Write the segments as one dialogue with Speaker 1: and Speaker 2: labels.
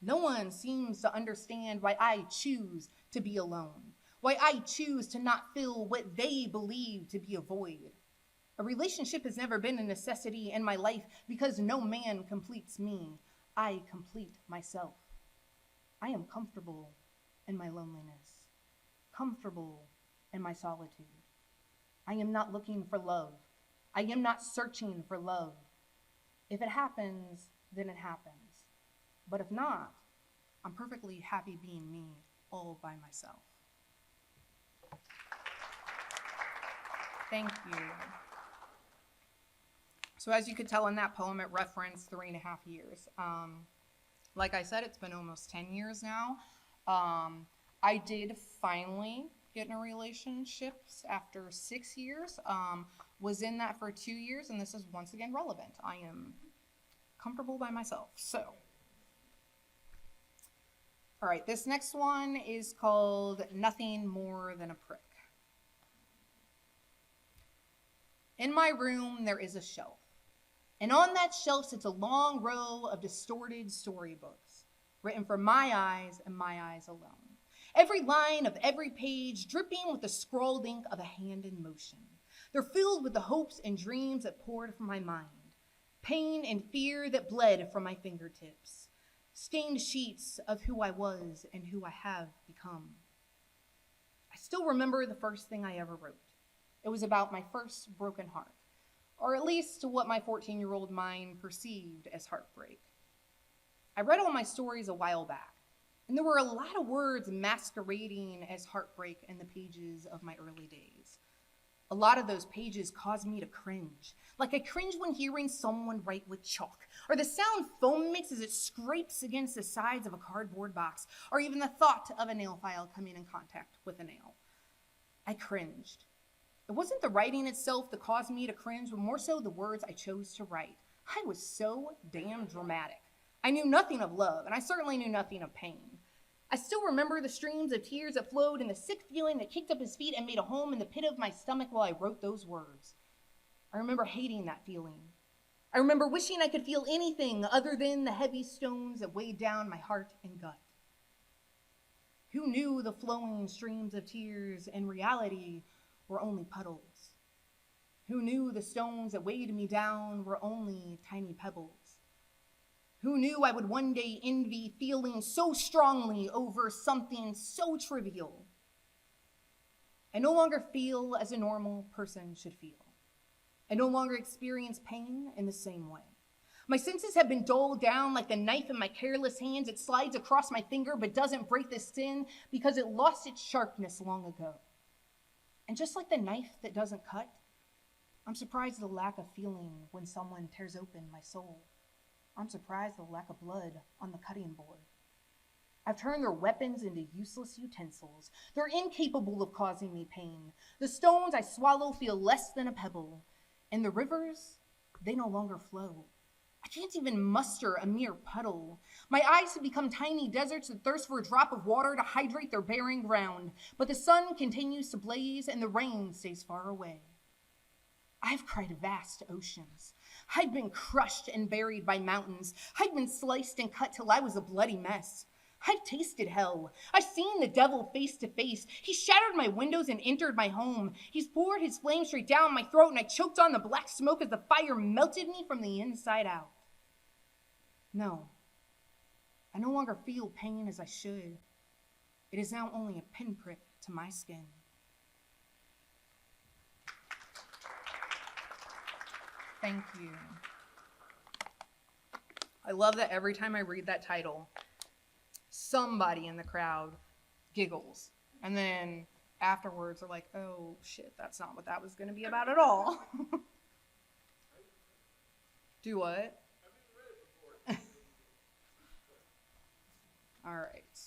Speaker 1: No one seems to understand why I choose to be alone, why I choose to not fill what they believe to be a void. A relationship has never been a necessity in my life because no man completes me. I complete myself. I am comfortable in my loneliness, comfortable in my solitude. I am not looking for love. I am not searching for love. If it happens, then it happens. But if not, I'm perfectly happy being me all by myself. Thank you. So as you could tell in that poem, it referenced 3.5 years. Like I said, it's been almost 10 years now. I did finally get in a relationship after 6 years. Was in that for 2 years, and this is once again relevant. I am comfortable by myself. So, all right, this next one is called Nothing More Than a Prick. In my room, there is a shelf. And on that shelf sits a long row of distorted storybooks, written for my eyes and my eyes alone. Every line of every page dripping with the scrawled ink of a hand in motion. They're filled with the hopes and dreams that poured from my mind, pain and fear that bled from my fingertips, stained sheets of who I was and who I have become. I still remember the first thing I ever wrote. It was about my first broken heart, or at least what my 14-year-old mind perceived as heartbreak. I read all my stories a while back, and there were a lot of words masquerading as heartbreak in the pages of my early days. A lot of those pages caused me to cringe, like I cringe when hearing someone write with chalk, or the sound foam makes as it scrapes against the sides of a cardboard box, or even the thought of a nail file coming in contact with a nail. I cringed. It wasn't the writing itself that caused me to cringe, but more so the words I chose to write. I was so damn dramatic. I knew nothing of love, and I certainly knew nothing of pain. I still remember the streams of tears that flowed and the sick feeling that kicked up his feet and made a home in the pit of my stomach while I wrote those words. I remember hating that feeling. I remember wishing I could feel anything other than the heavy stones that weighed down my heart and gut. Who knew the flowing streams of tears in reality were only puddles? Who knew the stones that weighed me down were only tiny pebbles? Who knew I would one day envy feeling so strongly over something so trivial? I no longer feel as a normal person should feel. I no longer experience pain in the same way. My senses have been dulled down like the knife in my careless hands. It slides across my finger but doesn't break the skin because it lost its sharpness long ago. And just like the knife that doesn't cut, I'm surprised at the lack of feeling when someone tears open my soul. I'm surprised at the lack of blood on the cutting board. I've turned their weapons into useless utensils. They're incapable of causing me pain. The stones I swallow feel less than a pebble. And the rivers, they no longer flow. I can't even muster a mere puddle. My eyes have become tiny deserts that thirst for a drop of water to hydrate their barren ground. But the sun continues to blaze and the rain stays far away. I've cried vast oceans. I've been crushed and buried by mountains. I've been sliced and cut till I was a bloody mess. I've tasted hell. I've seen the devil face to face. He shattered my windows and entered my home. He's poured his flame straight down my throat, and I choked on the black smoke as the fire melted me from the inside out. No, I no longer feel pain as I should. It is now only a pinprick to my skin. Thank you. I love that every time I read that title, somebody in the crowd giggles. And then afterwards are like, oh shit, that's not what that was going to be about at all. Do what? All right.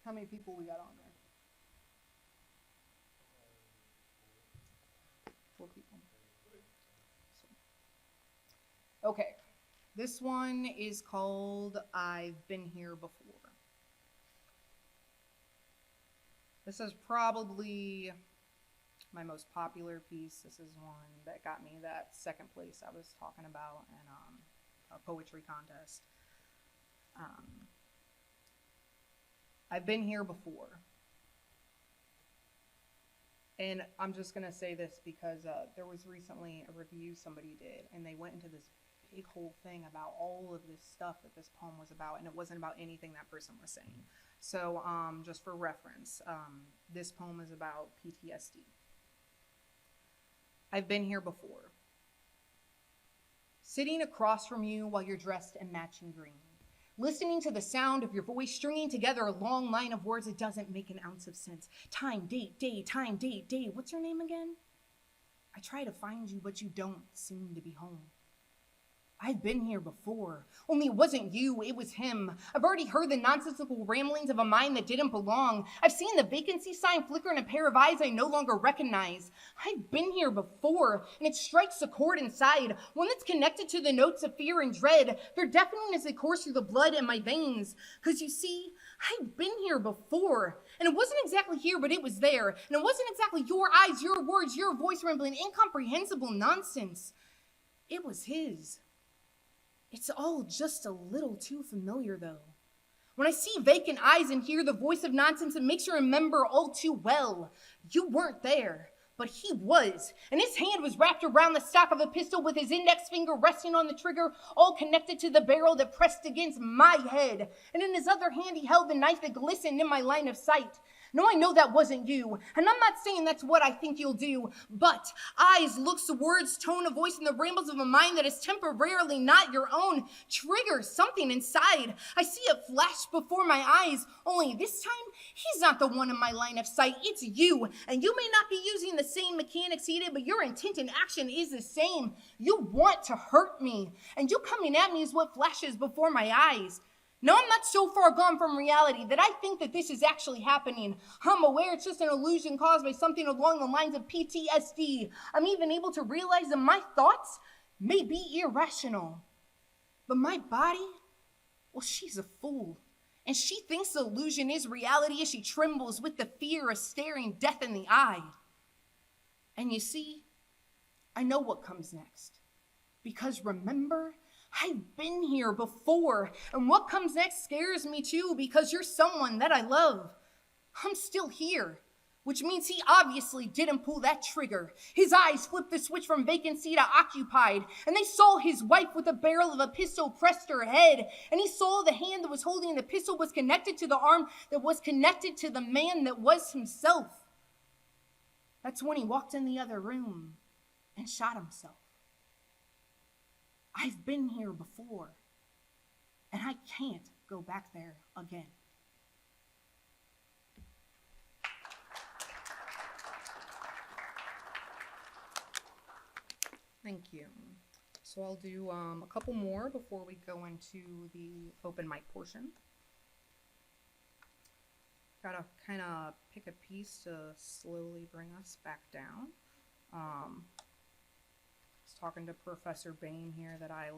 Speaker 1: How many people we got on there? 4 people. Okay. This one is called I've Been Here Before. This is probably my most popular piece. This is one that got me that second place I was talking about in a poetry contest. I've been here before. And I'm just going to say this because there was recently a review somebody did, and they went into this big whole thing about all of this stuff that this poem was about, and it wasn't about anything that person was saying. So just for reference, this poem is about PTSD. I've been here before. Sitting across from you while you're dressed in matching green. Listening to the sound of your voice stringing together a long line of words that doesn't make an ounce of sense. Time, date, day, time, date, day. What's your name again? I try to find you, but you don't seem to be home. I've been here before, only it wasn't you, it was him. I've already heard the nonsensical ramblings of a mind that didn't belong. I've seen the vacancy sign flicker in a pair of eyes I no longer recognize. I've been here before, and it strikes a chord inside, one that's connected to the notes of fear and dread, their deafening as they course through the blood in my veins. Because you see, I've been here before, and it wasn't exactly here, but it was there. And it wasn't exactly your eyes, your words, your voice rambling incomprehensible nonsense. It was his. It's all just a little too familiar, though. When I see vacant eyes and hear the voice of nonsense, it makes you remember all too well. You weren't there, but he was, and his hand was wrapped around the stock of a pistol with his index finger resting on the trigger, all connected to the barrel that pressed against my head. And in his other hand, he held the knife that glistened in my line of sight. No, I know that wasn't you, and I'm not saying that's what I think you'll do, but eyes, looks, words, tone of voice, and the rambles of a mind that is temporarily not your own triggers something inside. I see it flash before my eyes, only this time, he's not the one in my line of sight, it's you, and you may not be using the same mechanics he did, but your intent and action is the same. You want to hurt me, and you coming at me is what flashes before my eyes. No, I'm not so far gone from reality that I think that this is actually happening. I'm aware it's just an illusion caused by something along the lines of PTSD. I'm even able to realize that my thoughts may be irrational. But my body, well, she's a fool. And she thinks the illusion is reality as she trembles with the fear of staring death in the eye. And you see, I know what comes next. Because remember, I've been here before, and what comes next scares me too, because you're someone that I love. I'm still here, which means he obviously didn't pull that trigger. His eyes flipped the switch from vacancy to occupied, and they saw his wife with the barrel of a pistol pressed to her head, and he saw the hand that was holding the pistol was connected to the arm that was connected to the man that was himself. That's when he walked in the other room and shot himself. I've been here before, and I can't go back there again. Thank you. So I'll do a couple more before we go into the open mic portion. Gotta kind of pick a piece to slowly bring us back down. Talking to Professor Bain here that I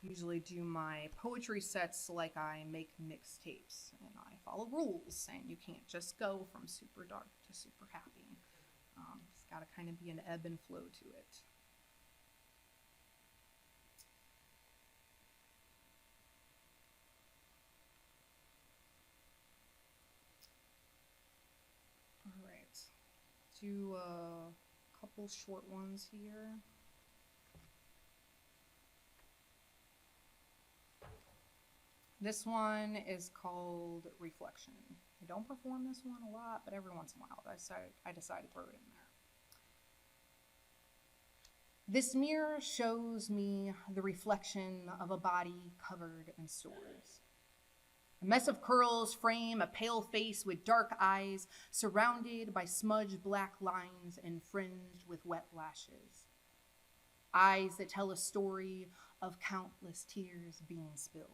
Speaker 1: usually do my poetry sets like I make mixtapes, and I follow rules, and you can't just go from super dark to super happy. It's got to kind of be an ebb and flow to it. All right, do a couple short ones here. This one is called Reflection. I don't perform this one a lot, but every once in a while I decide to throw it in there. This mirror shows me the reflection of a body covered in sores. A mess of curls frame a pale face with dark eyes surrounded by smudged black lines and fringed with wet lashes. Eyes that tell a story of countless tears being spilled.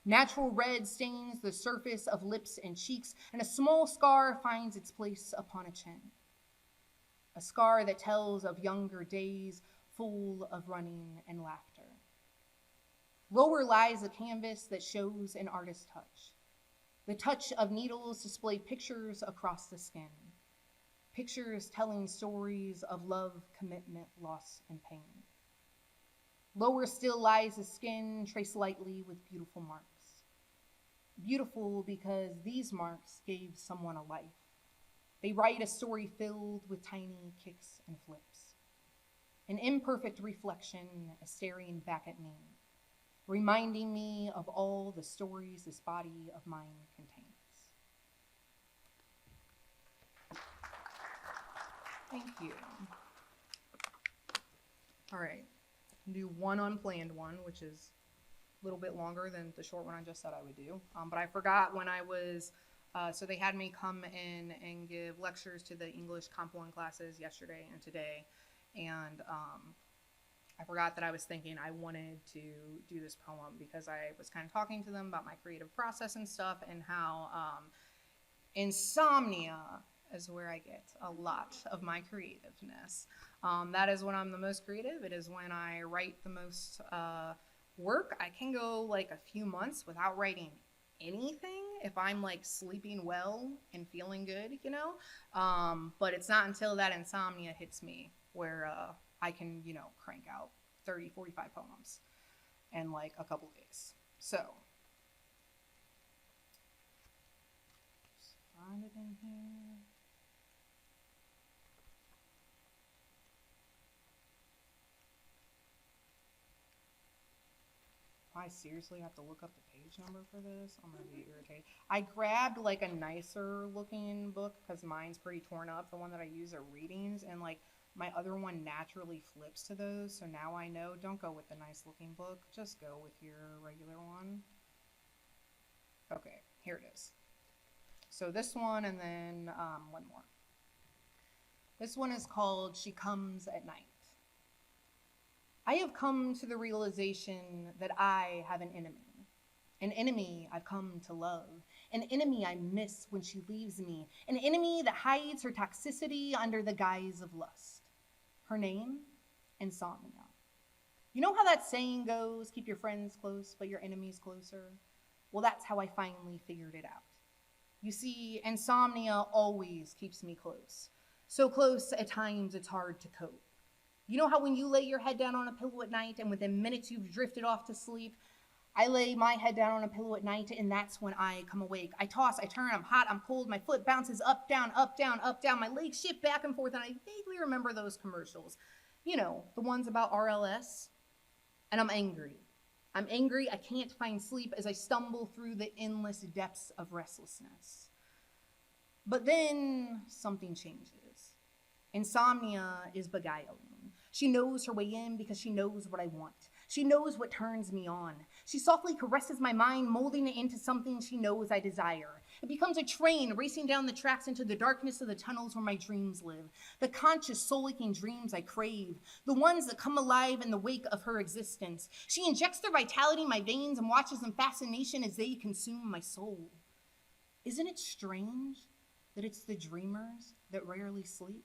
Speaker 1: Natural red stains the surface of lips and cheeks, and a small scar finds its place upon a chin. A scar that tells of younger days full of running and laughter. Lower lies a canvas that shows an artist's touch. The touch of needles display pictures across the skin. pictures telling stories of love, commitment, loss, and pain. Lower still lies a skin traced lightly with beautiful marks. Beautiful because these marks gave someone a life. They write a story filled with tiny kicks and flips. An imperfect reflection is staring back at me, reminding me of all the stories this body of mine contains. Thank you. All right, do one unplanned one, which is a little bit longer than the short one I just said I would do. But I forgot when I was, so they had me come in and give lectures to the English Comp 1 classes yesterday and today. And I forgot that I was thinking I wanted to do this poem because I was kind of talking to them about my creative process and stuff, and how insomnia is where I get a lot of my creativeness. That is when I'm the most creative. It is when I write the most work. I can go like a few months without writing anything if I'm like sleeping well and feeling good, you know? But it's not until that insomnia hits me where I can, you know, crank out 30, 45 poems in like a couple days. So, just find it in here. I seriously have to look up the page number for this. I'm gonna be irritated. I grabbed like a nicer looking book because mine's pretty torn up. The one that I use are readings, and like my other one naturally flips to those. So now I know, don't go with the nice looking book. Just go with your regular one. Okay, here it is. So this one, and then one more. This one is called She Comes at Night. I have come to the realization that I have an enemy I've come to love, an enemy I miss when she leaves me, an enemy that hides her toxicity under the guise of lust. Her name, insomnia. You know how that saying goes, keep your friends close, but your enemies closer? Well, that's how I finally figured it out. You see, insomnia always keeps me close. So close at times it's hard to cope. You know how when you lay your head down on a pillow at night and within minutes you've drifted off to sleep? I lay my head down on a pillow at night and that's when I come awake. I toss, I turn, I'm hot, I'm cold, my foot bounces up, down, up, down, up, down, my legs shift back and forth, and I vaguely remember those commercials. You know, the ones about RLS. And I'm angry. I'm angry I can't find sleep as I stumble through the endless depths of restlessness. But then something changes. Insomnia is beguiling. She knows her way in because she knows what I want. She knows what turns me on. She softly caresses my mind, molding it into something she knows I desire. It becomes a train racing down the tracks into the darkness of the tunnels where my dreams live. The conscious, soul-aching dreams I crave. The ones that come alive in the wake of her existence. She injects their vitality in my veins and watches in fascination as they consume my soul. Isn't it strange that it's the dreamers that rarely sleep?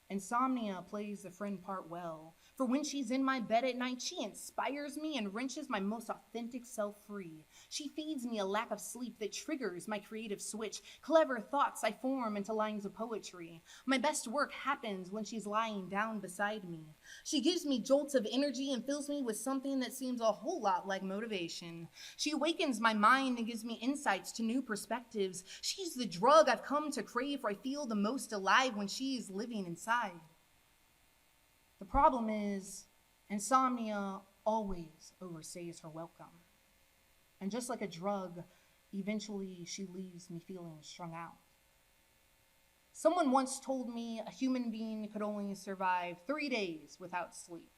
Speaker 1: Insomnia plays the friend part well, for when she's in my bed at night, she inspires me and wrenches my most authentic self free. She feeds me a lack of sleep that triggers my creative switch, clever thoughts I form into lines of poetry. My best work happens when she's lying down beside me. She gives me jolts of energy and fills me with something that seems a whole lot like motivation. She awakens my mind and gives me insights to new perspectives. She's the drug I've come to crave, for I feel the most alive when she's living inside. The problem is, insomnia always overstays her welcome. And just like a drug, eventually she leaves me feeling strung out. Someone once told me a human being could only survive 3 days without sleep.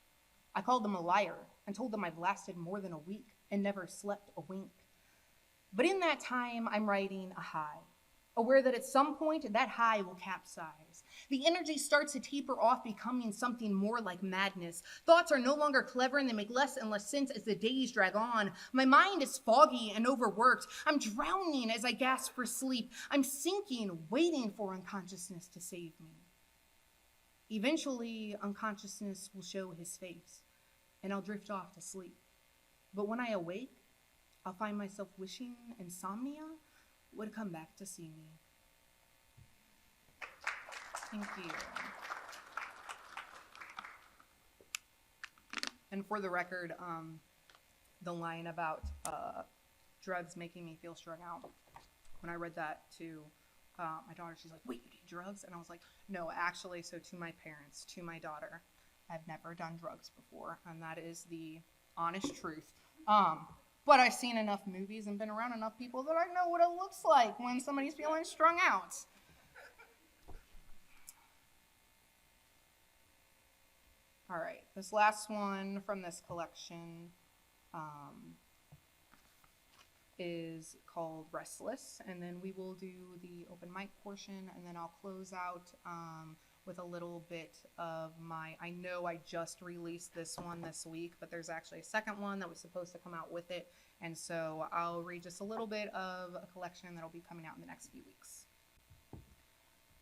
Speaker 1: I called them a liar and told them I've lasted more than a week and never slept a wink. But in that time, I'm riding a high, aware that at some point that high will capsize. The energy starts to taper off, becoming something more like madness. Thoughts are no longer clever and they make less and less sense as the days drag on. My mind is foggy and overworked. I'm drowning as I gasp for sleep. I'm sinking, waiting for unconsciousness to save me. Eventually, unconsciousness will show his face and I'll drift off to sleep. But when I awake, I'll find myself wishing insomnia would come back to see me. Thank you. And for the record, the line about drugs making me feel strung out, when I read that to my daughter, she's like, wait, you did drugs? And I was like, no, actually, so to my parents, to my daughter, I've never done drugs before, and that is the honest truth. But I've seen enough movies and been around enough people that I know what it looks like when somebody's feeling strung out. All right, this last one from this collection is called Restless, and then we will do the open mic portion, and then I'll close out with a little bit of I know I just released this one this week, but there's actually a second one that was supposed to come out with it, and so I'll read just a little bit of a collection that'll be coming out in the next few weeks.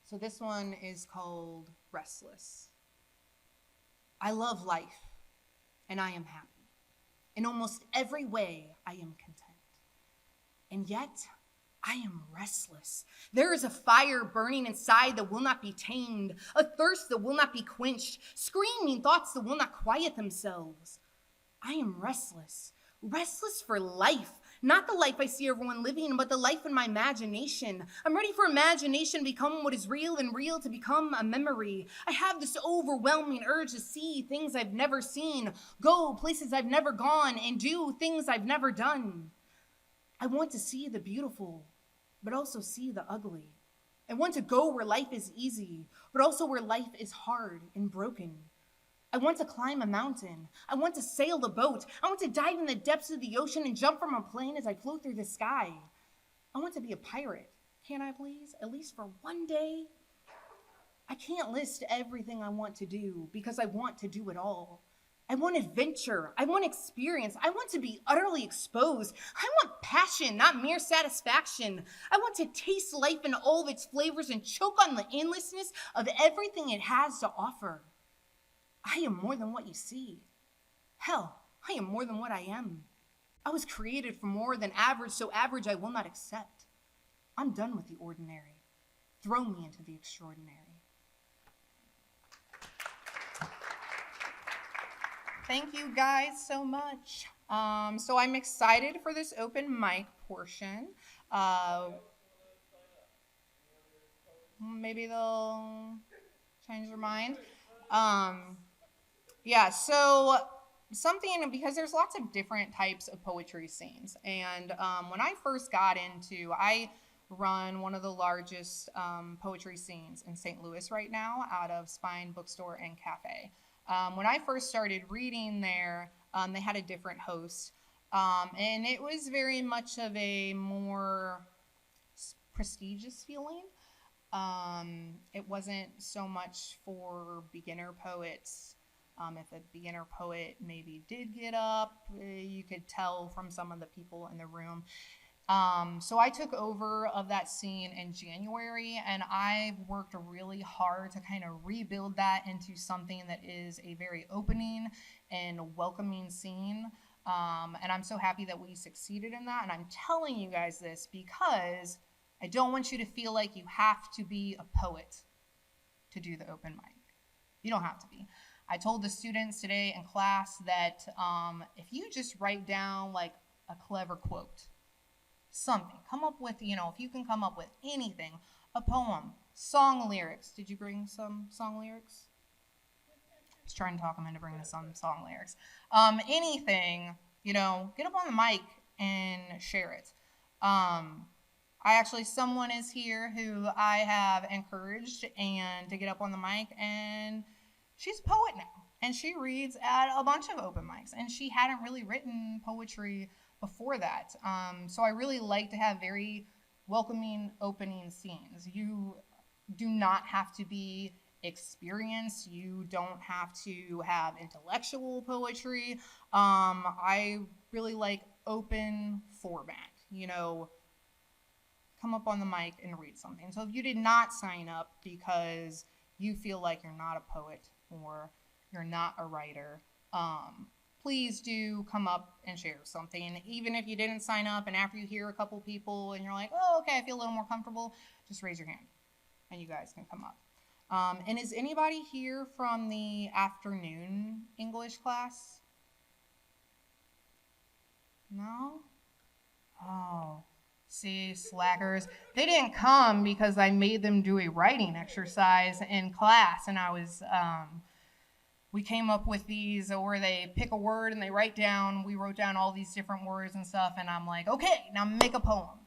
Speaker 1: So this one is called Restless. I love life, and I am happy. In almost every way, I am content. And yet, I am restless. There is a fire burning inside that will not be tamed, a thirst that will not be quenched, screaming thoughts that will not quiet themselves. I am restless, restless for life, not the life I see everyone living, but the life in my imagination. I'm ready for imagination to become what is real and real to become a memory. I have this overwhelming urge to see things I've never seen, go places I've never gone, and do things I've never done. I want to see the beautiful, but also see the ugly. I want to go where life is easy, but also where life is hard and broken. I want to climb a mountain. I want to sail a boat. I want to dive in the depths of the ocean and jump from a plane as I float through the sky. I want to be a pirate. Can I please? At least for one day? I can't list everything I want to do because I want to do it all. I want adventure. I want experience. I want to be utterly exposed. I want passion, not mere satisfaction. I want to taste life in all of its flavors and choke on the endlessness of everything it has to offer. I am more than what you see. Hell, I am more than what I am. I was created for more than average, so average I will not accept. I'm done with the ordinary. Throw me into the extraordinary. Thank you guys so much. So I'm excited for this open mic portion. Maybe they'll change their mind. Yeah, so something, because there's lots of different types of poetry scenes. And when I first got I run one of the largest poetry scenes in St. Louis right now out of Spine Bookstore and Cafe. When I first started reading there, they had a different host, and it was very much of a more prestigious feeling. It wasn't so much for beginner poets. If a beginner poet maybe did get up, you could tell from some of the people in the room. So I took over of that scene in January, and I've worked really hard to kind of rebuild that into something that is a very opening and welcoming scene. And I'm so happy that we succeeded in that. And I'm telling you guys this because I don't want you to feel like you have to be a poet to do the open mic. You don't have to be. I told the students today in class that if you just write down like a clever quote, something. Come up with, if you can come up with anything, a poem, song lyrics. Did you bring some song lyrics? I was trying to talk them into bringing some song lyrics. Anything, get up on the mic and share it. Someone is here who I have encouraged and to get up on the mic, and she's a poet now. And she reads at a bunch of open mics, and she hadn't really written poetry before that. So I really like to have very welcoming opening scenes. You do not have to be experienced. You don't have to have intellectual poetry. I really like open format, come up on the mic and read something. So if you did not sign up because you feel like you're not a poet or you're not a writer, please do come up and share something. Even if you didn't sign up and after you hear a couple people and you're like, oh, okay, I feel a little more comfortable, just raise your hand and you guys can come up. And is anybody here from the afternoon English class? No? Oh, see, slackers. They didn't come because I made them do a writing exercise in class, and we came up with these where they pick a word and we wrote down all these different words and stuff, and I'm like, okay, now make a poem.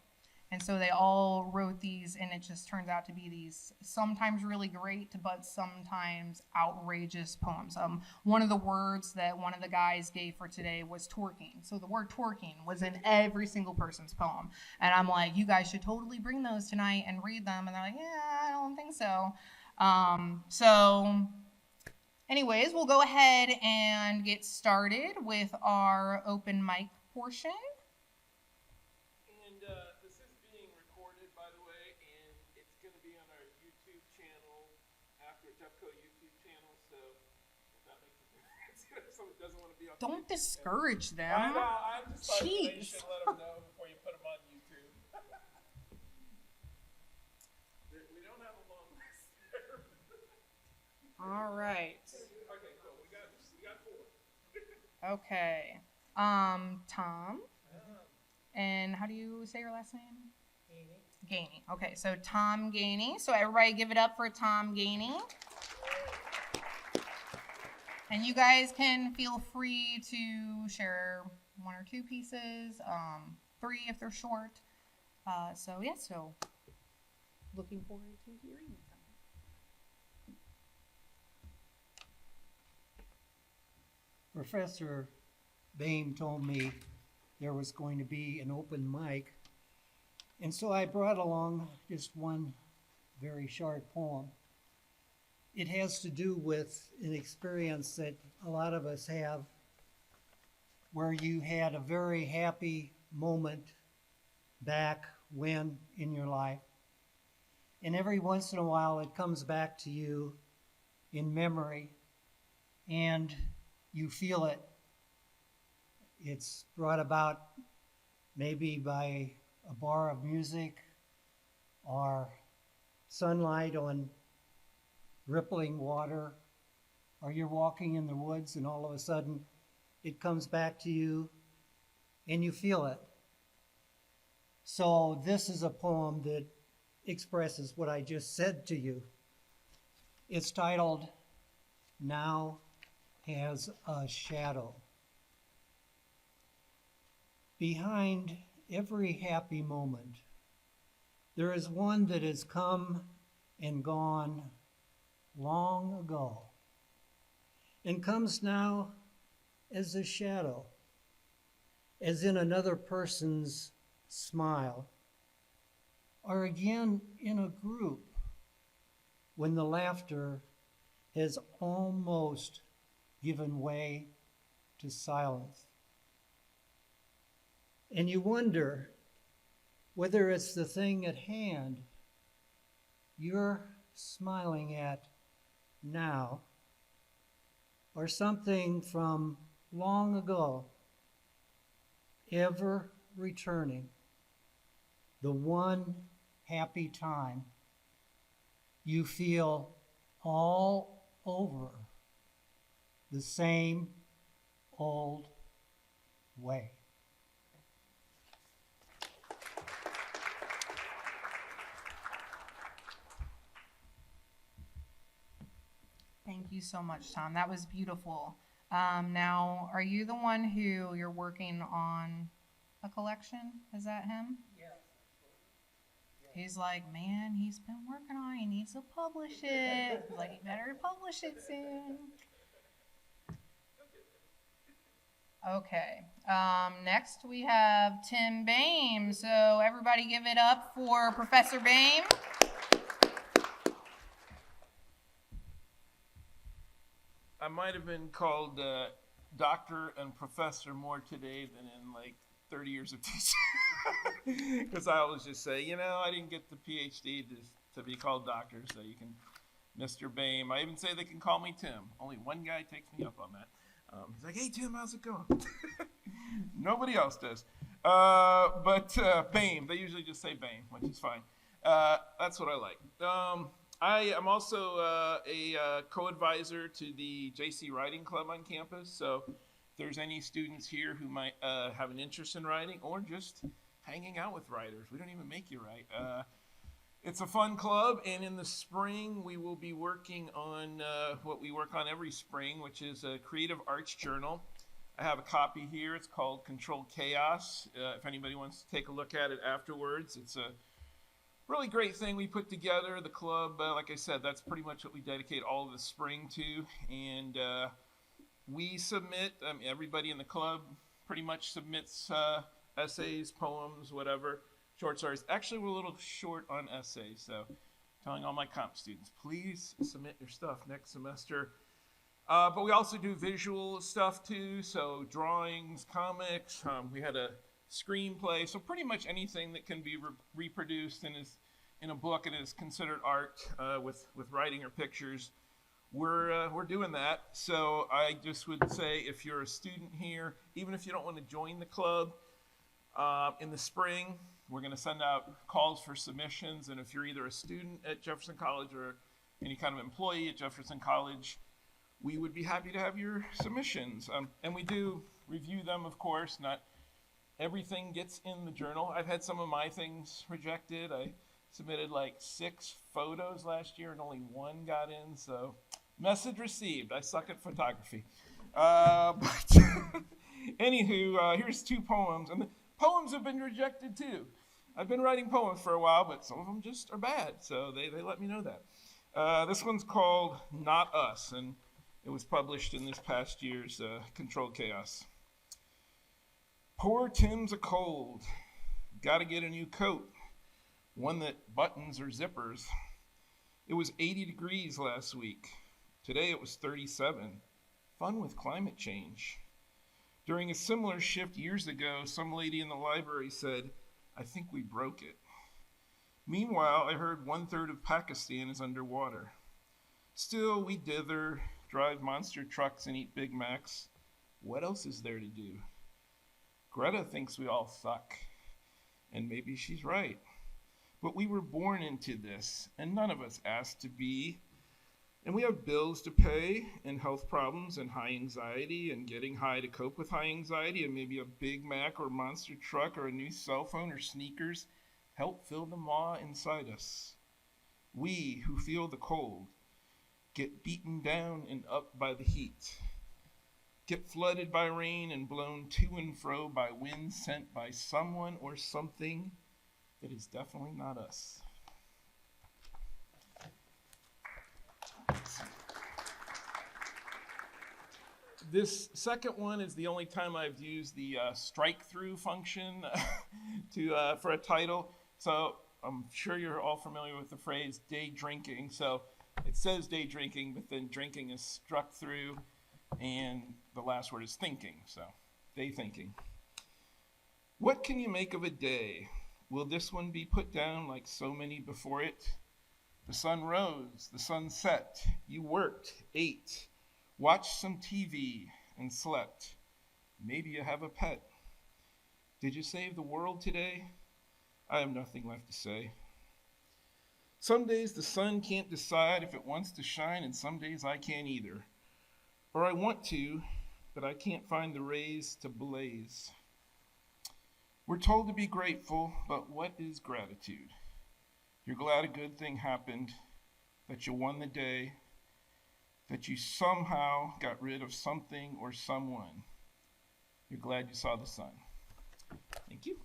Speaker 1: And so they all wrote these, and it just turns out to be these sometimes really great, but sometimes outrageous poems. One of the words that one of the guys gave for today was twerking. So the word twerking was in every single person's poem. And I'm like, you guys should totally bring those tonight and read them. And they're like, yeah, I don't think so. Anyways, we'll go ahead and get started with our open mic portion.
Speaker 2: And this is being recorded, by the way, and it's going to be on our YouTube channel, after Jeffco YouTube channel, so if that makes a difference, if someone doesn't want to be on
Speaker 1: Don't
Speaker 2: YouTube
Speaker 1: discourage them.
Speaker 2: I know, I just thought you
Speaker 1: Jeez.
Speaker 2: should let them know before you put them on YouTube. We don't have a long list there.
Speaker 1: All right.
Speaker 2: Okay, cool. We got 4.
Speaker 1: Okay. Tom. And how do you say your last name? Gainey. Okay, so Tom Gainey. So everybody give it up for Tom Gainey. And you guys can feel free to share 1 or 2 pieces, 3 if they're short. So looking forward to hearing them.
Speaker 3: Professor Bain told me there was going to be an open mic, and so I brought along just one very short poem. It has to do with an experience that a lot of us have where you had a very happy moment back when in your life, and every once in a while it comes back to you in memory, and you feel it. It's brought about maybe by a bar of music or sunlight on rippling water, or you're walking in the woods and all of a sudden it comes back to you and you feel it. So this is a poem that expresses what I just said to you. It's titled, Now Has a Shadow. Behind every happy moment, there is one that has come and gone long ago, and comes now as a shadow, as in another person's smile, or again in a group when the laughter has almost given way to silence. And you wonder whether it's the thing at hand you're smiling at now, or something from long ago, ever returning, the one happy time you feel all over the same old way.
Speaker 1: Thank you so much, Tom. That was beautiful. Now, are you the one who you're working on a collection? Is that him?
Speaker 3: Yeah.
Speaker 1: He's like, man, he's been working on it. He needs to publish it. He's like, he better publish it soon. Okay. Next, we have Tim Boehm. So everybody give it up for Professor Boehm.
Speaker 2: I might have been called doctor and professor more today than in like 30 years of teaching. Because I always just say, I didn't get the PhD to be called doctor, so you can, Mr. Boehm. I even say they can call me Tim. Only one guy takes me up on that. He's like, hey, Tim, how's it going? Nobody else does. But Boehm, they usually just say Boehm, which is fine. That's what I like. I am also a co-advisor to the JC Writing Club on campus. So if there's any students here who might have an interest in writing or just hanging out with writers, we don't even make you write. It's a fun club, and in the spring we will be working on what we work on every spring, which is a creative arts journal. I have a copy here. It's called Controlled Chaos. If anybody wants to take a look at it afterwards, it's a really great thing we put together. The club, like I said, that's pretty much what we dedicate all of the spring to. And we submit, everybody in the club pretty much submits essays, poems, whatever, short stories. Actually, we're a little short on essays, so telling all my comp students, please submit your stuff next semester. But we also do visual stuff too, so drawings, comics. We had a screenplay, so pretty much anything that can be reproduced and is in a book and is considered art with writing or pictures. We're doing that. So I just would say, if you're a student here, even if you don't want to join the club, in the spring we're going to send out calls for submissions, and if you're either a student at Jefferson College or any kind of employee at Jefferson College, we would be happy to have your submissions. And we do review them, of course. Not everything gets in the journal. I've had some of my things rejected. I submitted like 6 photos last year and only 1 got in, so message received. I suck at photography. But anywho, here's 2 poems. And the poems have been rejected too. I've been writing poems for a while, but some of them just are bad, so they let me know that. This one's called Not Us, and it was published in this past year's Controlled Chaos. Poor Tim's a cold. Gotta get a new coat. One that buttons or zippers. It was 80 degrees last week. Today it was 37. Fun with climate change. During a similar shift years ago, some lady in the library said, "I think we broke it." Meanwhile, I heard 1/3 of Pakistan is underwater. Still, we dither, drive monster trucks, and eat Big Macs. What else is there to do? Greta thinks we all suck, and maybe she's right. But we were born into this, and none of us asked to be. And we have bills to pay, and health problems, and high anxiety, and getting high to cope with high anxiety, and maybe a Big Mac or monster truck or a new cell phone or sneakers help fill the maw inside us. We, who feel the cold, get beaten down and up by the heat, get flooded by rain and blown to and fro by winds sent by someone or something that is definitely not us. This second one is the only time I've used the strike-through function for a title. So I'm sure you're all familiar with the phrase day drinking. So it says day drinking, but then drinking is struck through, and the last word is thinking. So day thinking. What can you make of a day? Will this one be put down like so many before it? The sun rose, the sun set, you worked, ate, watched some TV, and slept. Maybe you have a pet. Did you save the world today? I have nothing left to say. Some days the sun can't decide if it wants to shine, and some days I can't either. Or I want to, but I can't find the rays to blaze. We're told to be grateful, but what is gratitude? You're glad a good thing happened, that you won the day, that you somehow got rid of something or someone. You're glad you saw the sun. Thank you.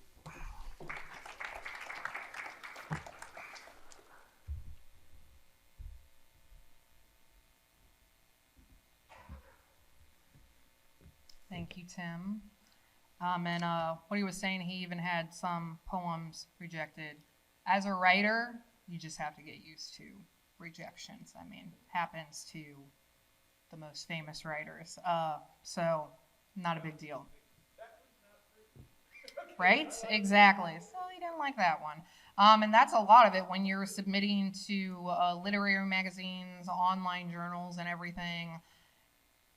Speaker 1: Thank you, Tim. And what he was saying, he even had some poems rejected. As a writer, you just have to get used to rejections. I mean, happens to the most famous writers. So, not a big deal. Right? Exactly. So he didn't like that one. And that's a lot of it when you're submitting to literary magazines, online journals, and everything.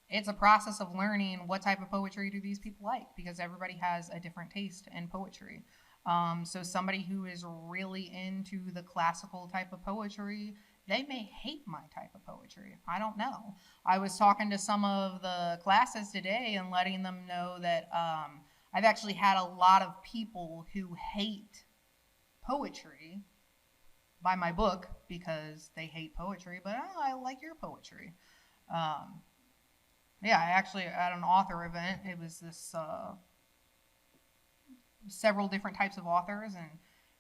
Speaker 1: It's a process of learning what type of poetry do these people like, because everybody has a different taste in poetry. So somebody who is really into the classical type of poetry They may hate my type of poetry. I don't know. I was talking to some of the classes today and letting them know that I've actually had a lot of people who hate poetry by my book because they hate poetry, but I like your poetry. Um, yeah, I actually at an author event, it was this several different types of authors, and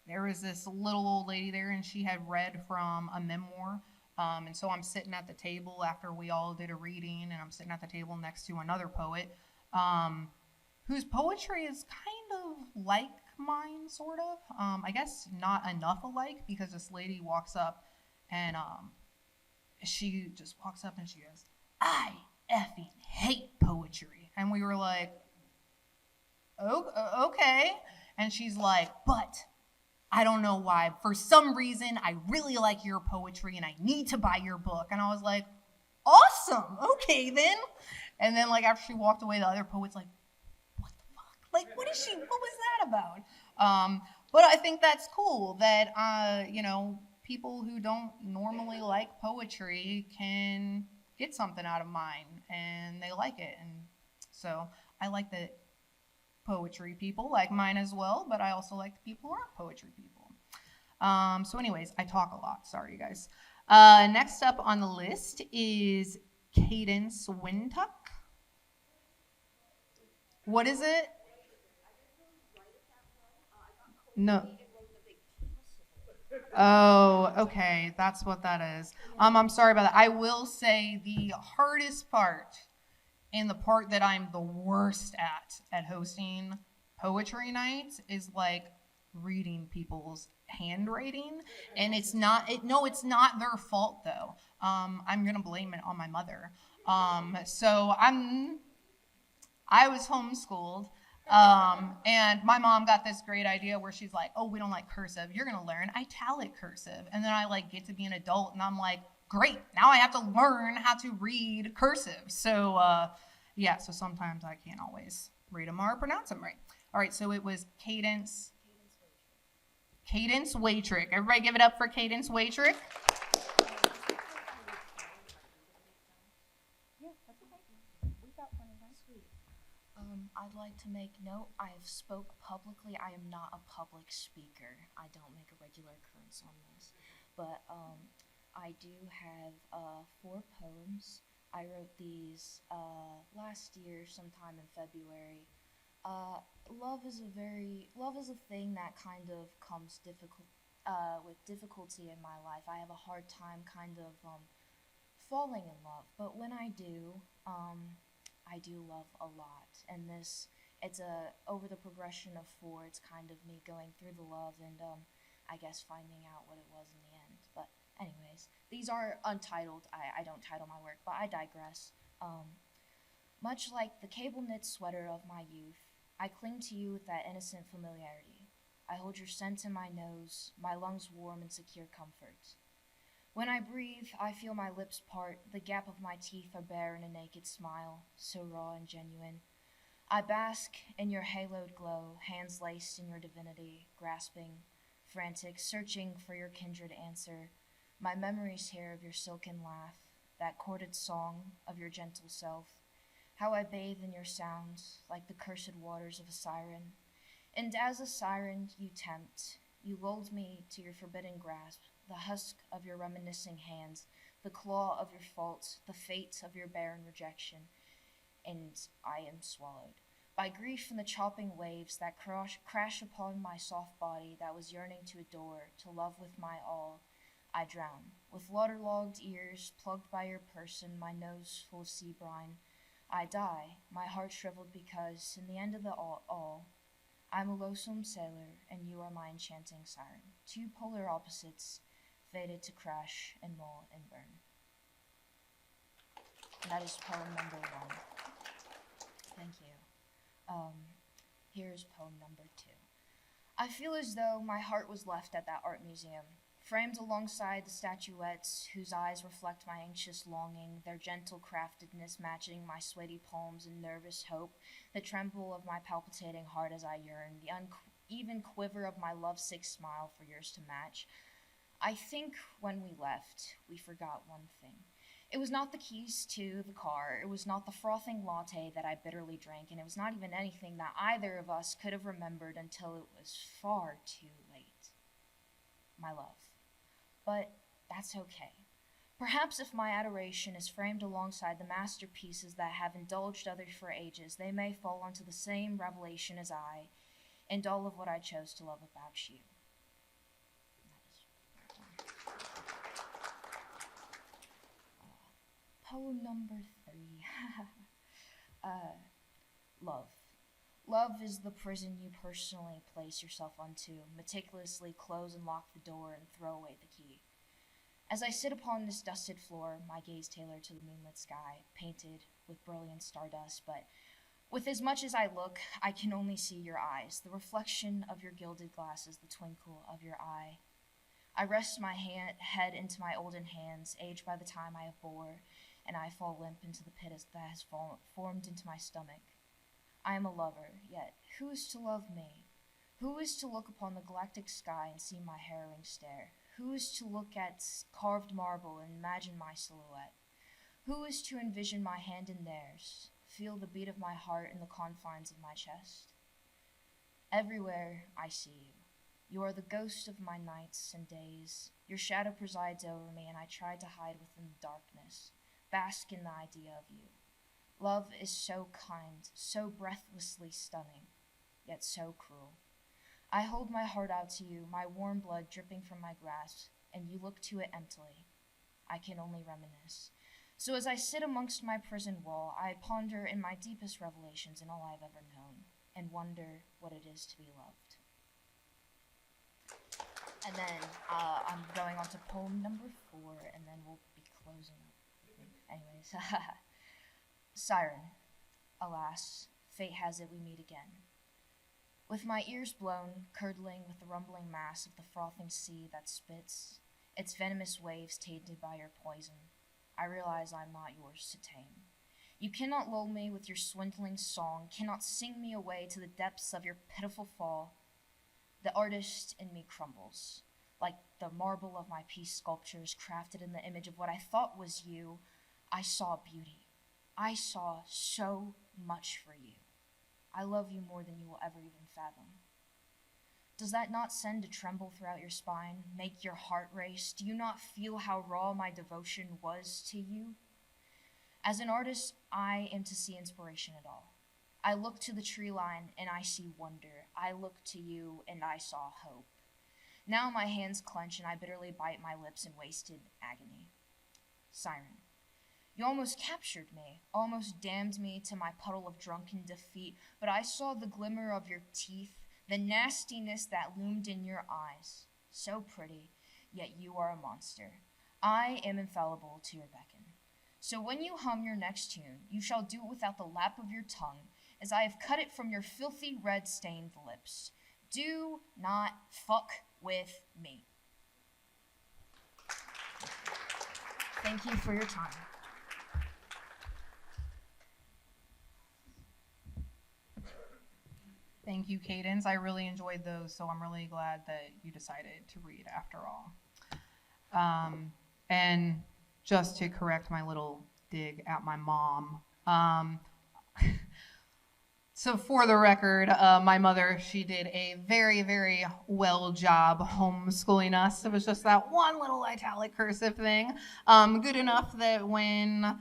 Speaker 1: there was this little old lady there, and she had read from a memoir. And so I'm sitting at the table after we all did a reading, and I'm sitting at the table next to another poet um, whose poetry is kind of like mine, sort of. I guess not enough alike, because this lady walks up and she just walks up and she goes, "I effing hate poetry." And we were like, "Oh, okay." And she's like, "But I don't know why. For some reason, I really like your poetry and I need to buy your book." And I was like, "Awesome. Okay, then." And then, like, after she walked away, the other poet's like, "What the fuck? Like, what was that about?" But I think that's cool that, people who don't normally like poetry can get something out of mine and they like it. And so I like that poetry people like mine as well, but I also like the people who aren't poetry people. So anyways, I talk a lot. Sorry, you guys. Next up on the list is Cadence Wintuck. What is it? No. Oh, okay. That's what that is. I'm sorry about that. I will say the hardest part and the part that I'm the worst at hosting poetry nights is like reading people's handwriting, and it's not their fault though. I'm gonna blame it on my mother. So I was homeschooled. And my mom got this great idea where she's like, "Oh, we don't like cursive. You're going to learn italic cursive." And then I like get to be an adult and I'm like, "Great. Now I have to learn how to read cursive." So, yeah, so sometimes I can't always read them or pronounce them right. All right, so it was Cadence Waitrick. Everybody give it up for Cadence Waitrick.
Speaker 4: I'd like to make note, I have spoke publicly. I am not a public speaker. I don't make a regular occurrence on this. But I do have 4 poems. I wrote these last year, sometime in February. Love is a thing that kind of comes with difficulty in my life. I have a hard time kind of falling in love. But when I do love a lot, and it's over the progression of 4, it's kind of me going through the love and I guess finding out what it was in the end. But anyways, these are untitled. I don't title my work, but I digress. Much like the cable knit sweater of my youth, I cling to you with that innocent familiarity. I hold your scent in my nose, my lungs warm in secure comfort. When I breathe, I feel my lips part, the gap of my teeth are bare in a naked smile, so raw and genuine. I bask in your haloed glow, hands laced in your divinity, grasping, frantic, searching for your kindred answer. My memories here of your silken laugh, that chorded song of your gentle self, how I bathe in your sounds, like the cursed waters of a siren. And as a siren you tempt, you lulled me to your forbidden grasp, the husk of your reminiscing hands, the claw of your faults, the fate of your barren rejection, and I am swallowed by grief and the chopping waves that crash upon my soft body that was yearning to adore, to love with my all. I drown, with waterlogged ears plugged by your person, my nose full of sea brine. I die, my heart shriveled because, in the end of the all, I'm a loathsome sailor, and you are my enchanting siren. 2 polar opposites, fated to crash and maul and burn. That is poem number 1. Thank you. Here's poem number 2. I feel as though my heart was left at that art museum, framed alongside the statuettes whose eyes reflect my anxious longing, their gentle craftedness matching my sweaty palms and nervous hope, the tremble of my palpitating heart as I yearn, the uneven quiver of my lovesick smile for yours to match. I think when we left, we forgot one thing. It was not the keys to the car, it was not the frothing latte that I bitterly drank, and it was not even anything that either of us could have remembered until it was far too late. My love. But that's okay. Perhaps if my adoration is framed alongside the masterpieces that have indulged others for ages, they may fall onto the same revelation as I, and all of what I chose to love about you. Poem number 3. Love. Love is the prison you personally place yourself unto, meticulously close and lock the door and throw away the key. As I sit upon this dusted floor, my gaze tailored to the moonlit sky, painted with brilliant stardust, but with as much as I look, I can only see your eyes, the reflection of your gilded glasses, the twinkle of your eye. I rest my head into my olden hands, aged by the time I have bore, and I fall limp into the pit that has formed into my stomach. I am a lover, yet who is to love me? Who is to look upon the galactic sky and see my harrowing stare? Who is to look at carved marble and imagine my silhouette? Who is to envision my hand in theirs, feel the beat of my heart in the confines of my chest? Everywhere I see you. You are the ghost of my nights and days. Your shadow presides over me, and I try to hide within the darkness, bask in the idea of you. Love is so kind, so breathlessly stunning, yet so cruel. I hold my heart out to you, my warm blood dripping from my grasp, and you look to it emptily. I can only reminisce. So as I sit amongst my prison wall, I ponder in my deepest revelations in all I've ever known, and wonder what it is to be loved. And then I'm going on to poem number 4, and then we'll be closing up. Anyways, Siren, alas, fate has it we meet again. With my ears blown, curdling with the rumbling mass of the frothing sea that spits, its venomous waves tainted by your poison, I realize I'm not yours to tame. You cannot lull me with your swindling song, cannot sing me away to the depths of your pitiful fall. The artist in me crumbles, like the marble of my peace sculptures crafted in the image of what I thought was you. I saw beauty. I saw so much for you. I love you more than you will ever even fathom. Does that not send a tremble throughout your spine, make your heart race? Do you not feel how raw my devotion was to you? As an artist, I am to see inspiration at all. I look to the tree line and I see wonder. I look to you and I saw hope. Now my hands clench and I bitterly bite my lips in wasted agony. Siren, you almost captured me, almost damned me to my puddle of drunken defeat, but I saw the glimmer of your teeth, the nastiness that loomed in your eyes. So pretty, yet you are a monster. I am infallible to your beckon. So when you hum your next tune, you shall do it without the lap of your tongue, as I have cut it from your filthy red-stained lips. Do not fuck with me. Thank you for your time.
Speaker 1: Thank you, Cadence. I really enjoyed those, so I'm really glad that you decided to read after all. And just to correct my little dig at my mom, so for the record, my mother, she did a very, very well job homeschooling us. It was just that one little italic cursive thing. Good enough that when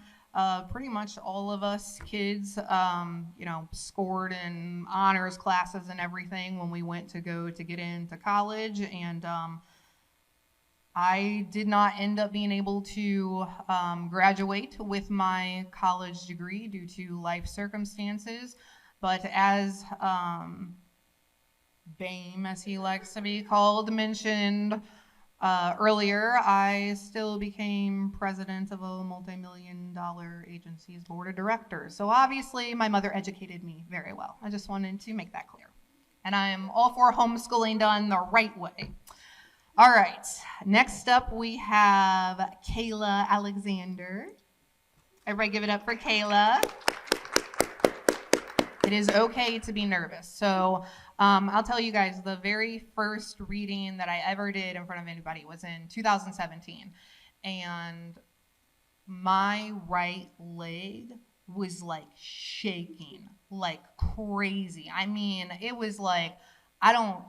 Speaker 1: pretty much all of us kids, scored in honors classes and everything when we went to get into college. And I did not end up being able to graduate with my college degree due to life circumstances. But as BAME, as he likes to be called, mentioned earlier, I still became president of a multi-million-dollar agency's board of directors. So obviously, my mother educated me very well. I just wanted to make that clear. And I'm all for homeschooling done the right way. All right, next up we have Kayla Alexander. Everybody give it up for Kayla. It is okay to be nervous. So I'll tell you guys, the very first reading that I ever did in front of anybody was in 2017. And my right leg was like shaking like crazy. I mean, it was like,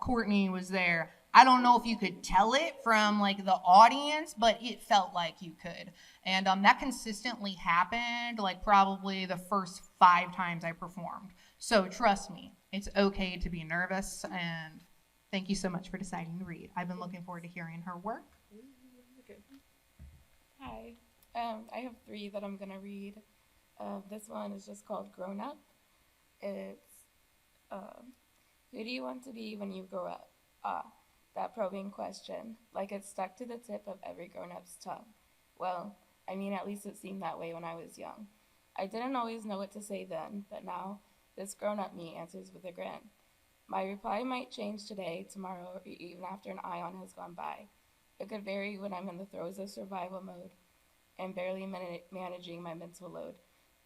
Speaker 1: Courtney was there. I don't know if you could tell it from like the audience, but it felt like you could. And that consistently happened like probably the first 5 times I performed. So trust me, it's okay to be nervous. And thank you so much for deciding to read. I've been looking forward to hearing her work.
Speaker 5: Okay. Hi. I have 3 that I'm gonna read. This one is just called Grown Up. It's who do you want to be when you grow up? That probing question, like it's stuck to the tip of every grown-up's tongue. Well, I mean, at least it seemed that way when I was young. I didn't always know what to say then, but now this grown-up me answers with a grin. My reply might change today, tomorrow, or even after an ion has gone by. It could vary when I'm in the throes of survival mode and barely managing my mental load,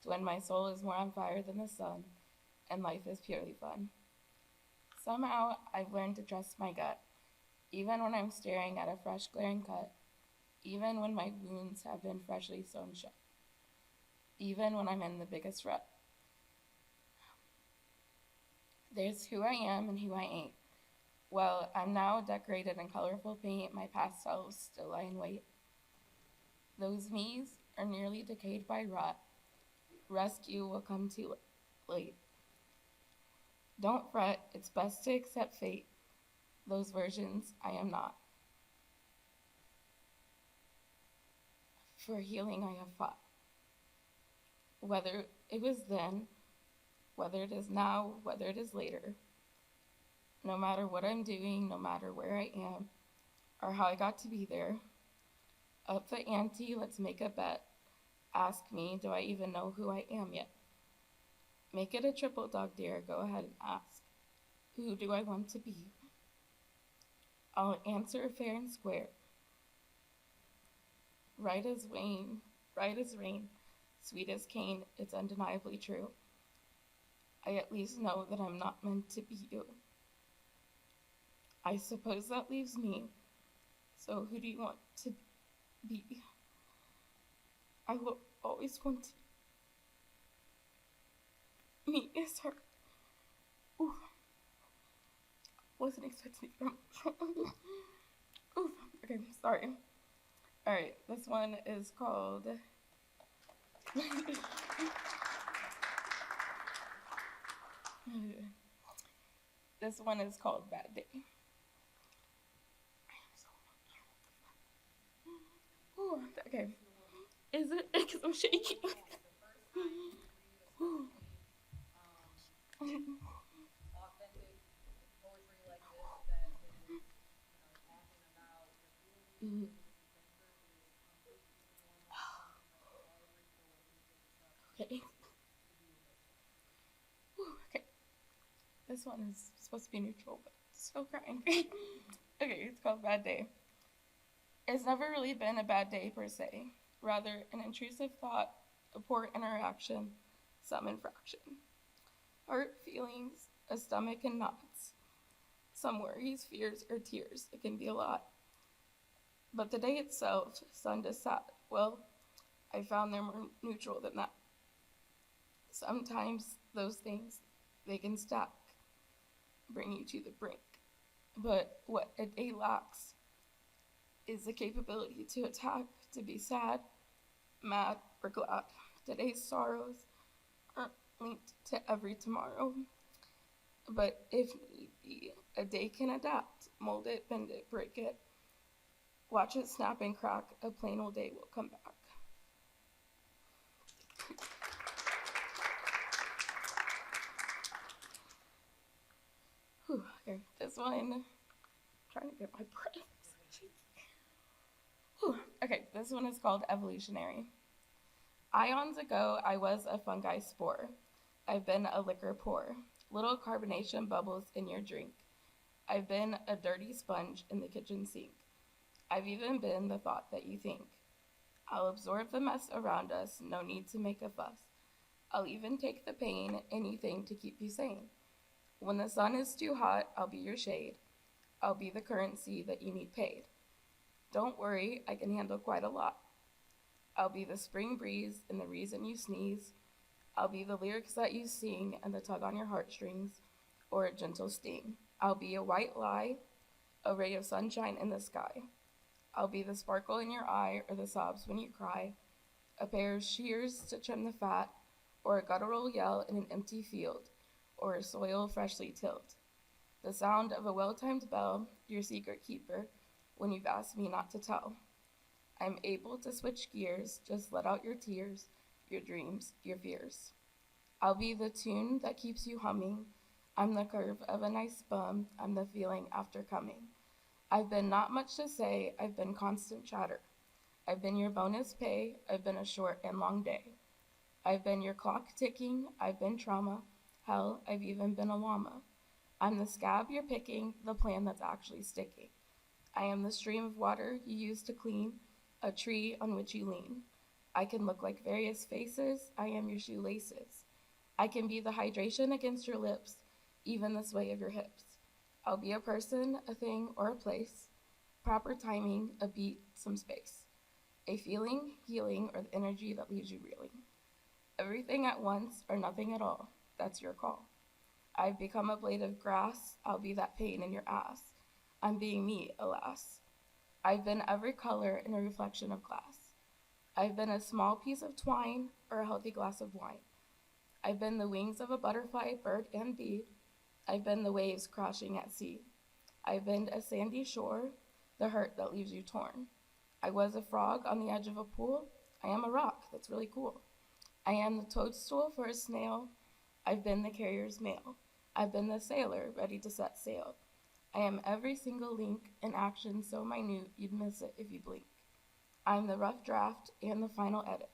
Speaker 5: to when my soul is more on fire than the sun and life is purely fun. Somehow, I've learned to trust my gut, even when I'm staring at a fresh glaring cut, even when my wounds have been freshly sewn shut, even when I'm in the biggest rut. There's who I am and who I ain't. Well, I'm now decorated in colorful paint, my pastels still lie in wait. Those me's are nearly decayed by rot. Rescue will come too late. Don't fret, it's best to accept fate. Those versions I am not. For healing I have fought. Whether it was then, whether it is now, whether it is later, no matter what I'm doing, no matter where I am, or how I got to be there, up the ante, let's make a bet. Ask me, do I even know who I am yet? Make it a triple dog dare, go ahead and ask. Who do I want to be? I'll answer fair and square. Right as rain, sweet as cane, it's undeniably true. I at least know that I'm not meant to be you. I suppose that leaves me. So who do you want to be? I will always want to. Me is her. Ooh. Wasn't expecting from. Ooh. Okay, sorry. Alright, this one is called. This one is called Bad Day. Ooh, okay. Is it? Because I'm shaking.
Speaker 1: Authentic poetry like this that is, talking about your feelings,
Speaker 5: Okay. Okay. This one is supposed to be neutral, but still crying. Okay, it's called Bad Day. It's never really been a bad day per se, rather an intrusive thought, a poor interaction, some infraction. Heart, feelings, a stomach and knots. Some worries, fears, or tears. It can be a lot. But the day itself, sun to sad, well, I found they're more neutral than that. Sometimes those things, they can stack, bring you to the brink. But what a day lacks is the capability to attack, to be sad, mad, or glad. Today's sorrows aren't linked to every tomorrow. But if need be, a day can adapt, mold it, bend it, break it. Watch it snap and crack, a plain old day will come back. Whew, okay, this one, I'm trying to get my breath. Whew, okay, this one is called Evolutionary. Ions ago, I was a fungi spore. I've been a liquor pour, little carbonation bubbles in your drink. I've been a dirty sponge in the kitchen sink. I've even been the thought that you think. I'll absorb the mess around us, no need to make a fuss. I'll even take the pain, anything to keep you sane. When the sun is too hot, I'll be your shade. I'll be the currency that you need paid. Don't worry, I can handle quite a lot. I'll be the spring breeze and the reason you sneeze. I'll be the lyrics that you sing and the tug on your heartstrings, or a gentle sting. I'll be a white lie, a ray of sunshine in the sky. I'll be the sparkle in your eye or the sobs when you cry, a pair of shears to trim the fat, or a guttural yell in an empty field, or a soil freshly tilled. The sound of a well-timed bell, your secret keeper, when you've asked me not to tell. I'm able to switch gears, just let out your tears, your dreams, your fears. I'll be the tune that keeps you humming. I'm the curve of a nice bum. I'm the feeling after coming. I've been not much to say. I've been constant chatter. I've been your bonus pay. I've been a short and long day. I've been your clock ticking. I've been trauma. Hell, I've even been a llama. I'm the scab you're picking, the plan that's actually sticking. I am the stream of water you use to clean, a tree on which you lean. I can look like various faces. I am your shoelaces. I can be the hydration against your lips, even the sway of your hips. I'll be a person, a thing, or a place. Proper timing, a beat, some space. A feeling, healing, or the energy that leaves you reeling. Everything at once or nothing at all. That's your call. I've become a blade of grass. I'll be that pain in your ass. I'm being me, alas. I've been every color in a reflection of glass. I've been a small piece of twine or a healthy glass of wine. I've been the wings of a butterfly, bird, and bee. I've been the waves crashing at sea. I've been a sandy shore, the hurt that leaves you torn. I was a frog on the edge of a pool. I am a rock that's really cool. I am the toadstool for a snail. I've been the carrier's mail. I've been the sailor ready to set sail. I am every single link in action so minute you'd miss it if you blink. I'm the rough draft and the final edit.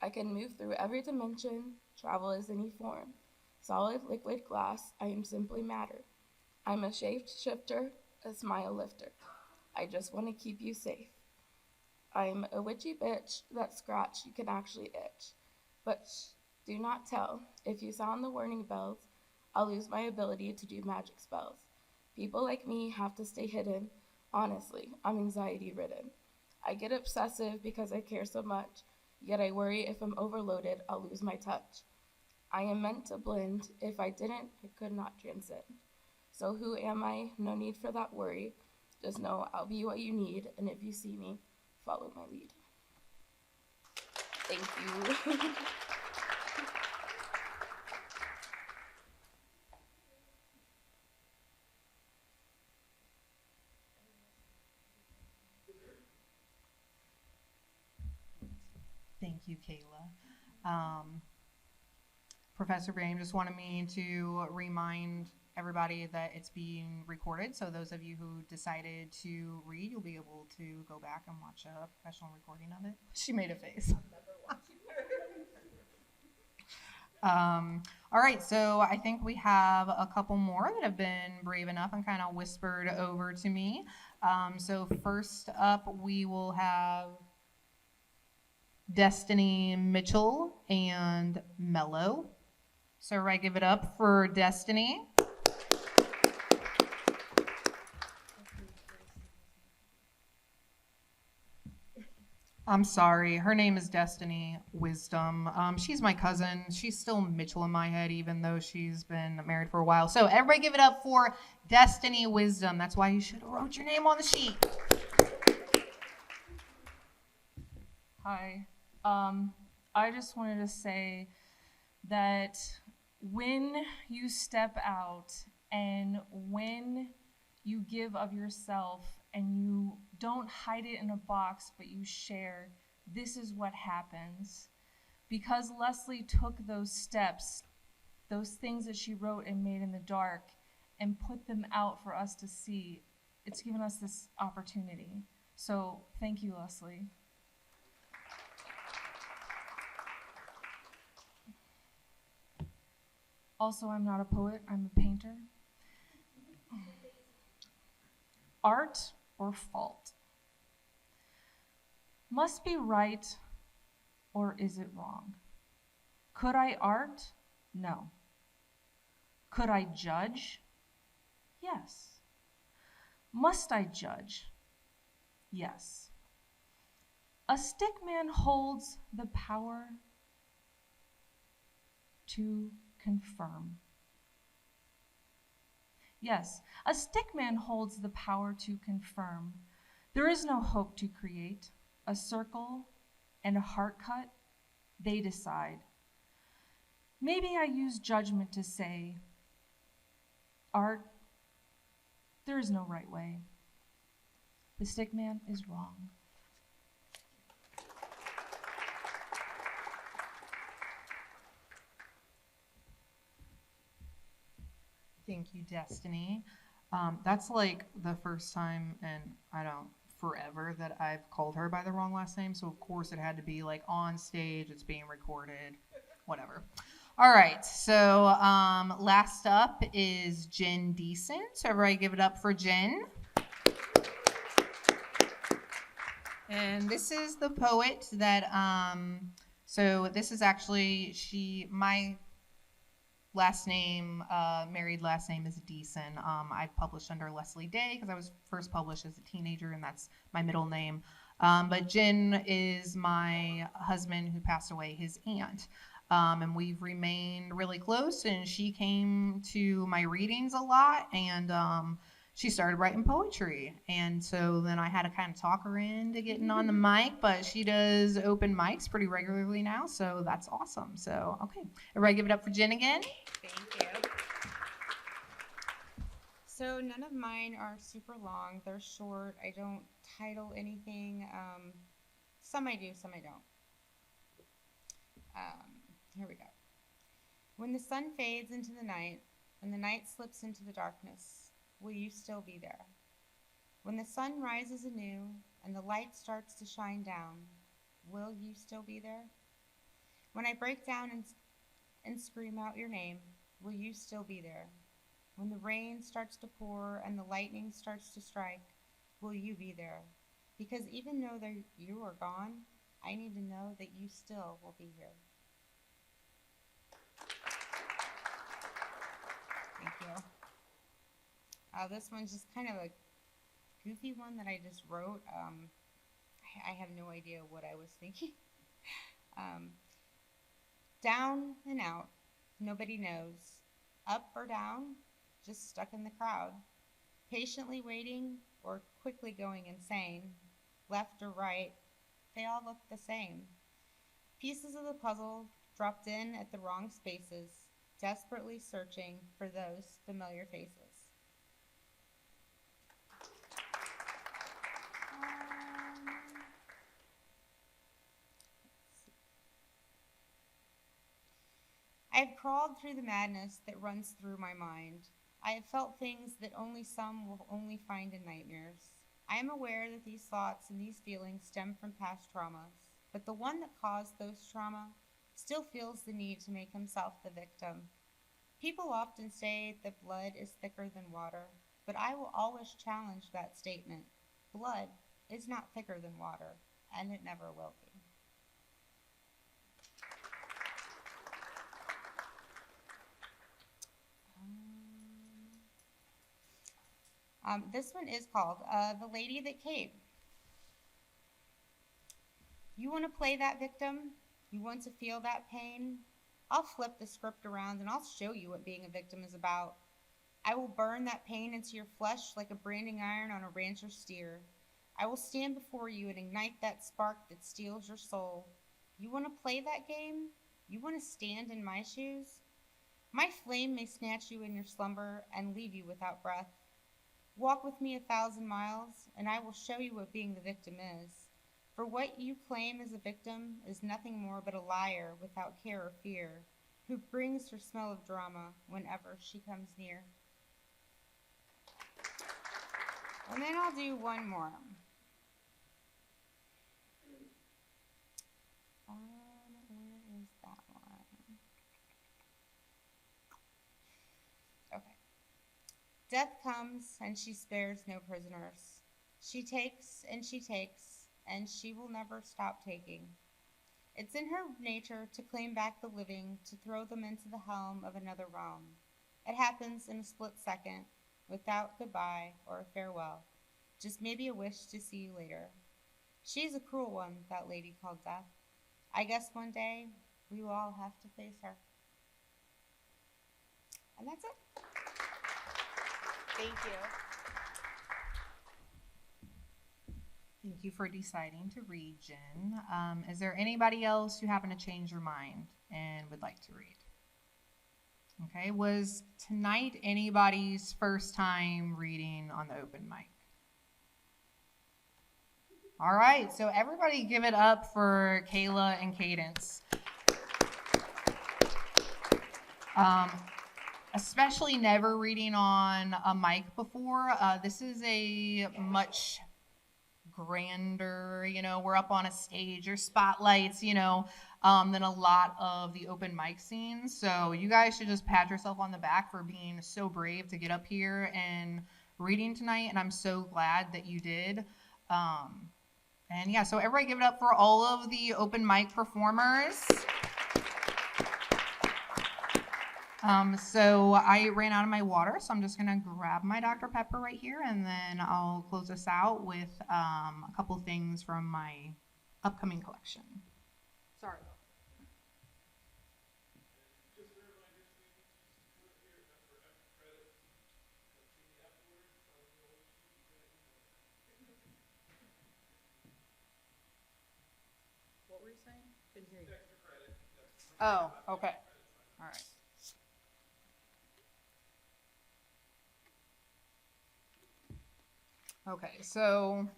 Speaker 5: I can move through every dimension, travel as any form. Solid, liquid, glass, I am simply matter. I'm a shape shifter, a smile lifter. I just want to keep you safe. I'm a witchy bitch that scratch you can actually itch. But do not tell. If you sound the warning bells, I'll lose my ability to do magic spells. People like me have to stay hidden. Honestly, I'm anxiety-ridden. I get obsessive because I care so much, yet I worry if I'm overloaded, I'll lose my touch. I am meant to blend. If I didn't, I could not transcend. So who am I? No need for that worry. Just know I'll be what you need, and if you see me, follow my lead. Thank you.
Speaker 1: Thank you, Kayla. Professor Brame just wanted me to remind everybody that it's being recorded. So those of you who decided to read, you'll be able to go back and watch a professional recording of it. She made a face. All right, so I think we have a couple more that have been brave enough and kind of whispered over to me. So first up, we will have Destiny Mitchell and Mello. So I give it up for Destiny. I'm sorry. Her name is Destiny Wisdom. She's my cousin. She's still Mitchell in my head, even though she's been married for a while. So everybody give it up for Destiny Wisdom. That's why you should have wrote your name on the sheet.
Speaker 6: Hi. I just wanted to say that when you step out and when you give of yourself and you don't hide it in a box, but you share, this is what happens. Because Lesley took those steps, those things that she wrote and made in the dark, and put them out for us to see, it's given us this opportunity. So thank you, Lesley. Also, I'm not a poet, I'm a painter. Art or fault? Must be right, or is it wrong? Could I art? No. Could I judge? Yes. Must I judge? Yes. A stick man holds the power to confirm. Yes, a stick man holds the power to confirm. There is no hope to create. A circle and a heart cut, they decide. Maybe I use judgment to say, art, there is no right way. The stick man is wrong.
Speaker 1: Thank you, Destiny. That's like the first time in, I don't, forever that I've called her by the wrong last name. So, of course, it had to be like on stage, it's being recorded, whatever. All right. So, last up is Jen Decent. So, everybody give it up for Jen. And this is the poet that, so this is actually, my last name, married last name is Deason. I published under Lesley Day because I was first published as a teenager, and that's my middle name. But Jen is my husband who passed away, his aunt. And we've remained really close, and she came to my readings a lot, and she started writing poetry. And so then I had to kind of talk her into getting on the mic, but she does open mics pretty regularly now, so that's awesome. So, okay. Everybody give it up for Jen again.
Speaker 7: Thank you. So none of mine are super long. They're short. I don't title anything. Some I do, some I don't. Here we go. When the sun fades into the night and the night slips into the darkness, will you still be there? When the sun rises anew and the light starts to shine down, will you still be there? When I break down and scream out your name, will you still be there? When the rain starts to pour and the lightning starts to strike, will you be there? Because even though you are gone, I need to know that you still will be here. Thank you. This one's just kind of a goofy one that I just wrote. I have no idea what I was thinking. Down and out, nobody knows. Up or down, just stuck in the crowd. Patiently waiting or quickly going insane. Left or right, they all look the same. Pieces of the puzzle dropped in at the wrong spaces, desperately searching for those familiar faces. I have crawled through the madness that runs through my mind. I have felt things that only some will only find in nightmares. I am aware that these thoughts and these feelings stem from past traumas, but the one that caused those trauma still feels the need to make himself the victim. People often say that blood is thicker than water, but I will always challenge that statement. Blood is not thicker than water, and it never will be. This one is called The Lady That Came. You want to play that victim? You want to feel that pain? I'll flip the script around and I'll show you what being a victim is about. I will burn that pain into your flesh like a branding iron on a rancher's steer. I will stand before you and ignite that spark that steals your soul. You want to play that game? You want to stand in my shoes? My flame may snatch you in your slumber and leave you without breath. Walk with me 1,000 miles, and I will show you what being the victim is. For what you claim as a victim is nothing more but a liar without care or fear, who brings her smell of drama whenever she comes near. And then I'll do one more. Where is that one? Okay. Death comes and she spares no prisoners. She takes and she takes, and she will never stop taking. It's in her nature to claim back the living, to throw them into the helm of another realm. It happens in a split second, without goodbye or a farewell, just maybe a wish to see you later. She's a cruel one, that lady called death. I guess one day we will all have to face her. And that's it.
Speaker 1: Thank you. Thank you for deciding to read, Jen. Is there anybody else who happened to change your mind and would like to read? Okay, was tonight anybody's first time reading on the open mic? All right, so everybody give it up for Kayla and Cadence. Especially never reading on a mic before. This is a much grander, we're up on a stage or spotlights, than a lot of the open mic scenes. So you guys should just pat yourself on the back for being so brave to get up here and reading tonight. And I'm so glad that you did. And yeah, so everybody give it up for all of the open mic performers. So I ran out of my water, so I'm just going to grab my Dr. Pepper right here, and then I'll close this out with a couple things from my upcoming collection. Sorry.
Speaker 2: Just a reminder, sweetie, just put here for extra credit. See me afterwards. Tell me what you
Speaker 1: What were you saying? Didn't hear you.
Speaker 2: extra credit.
Speaker 1: Oh, okay. All right. Okay, so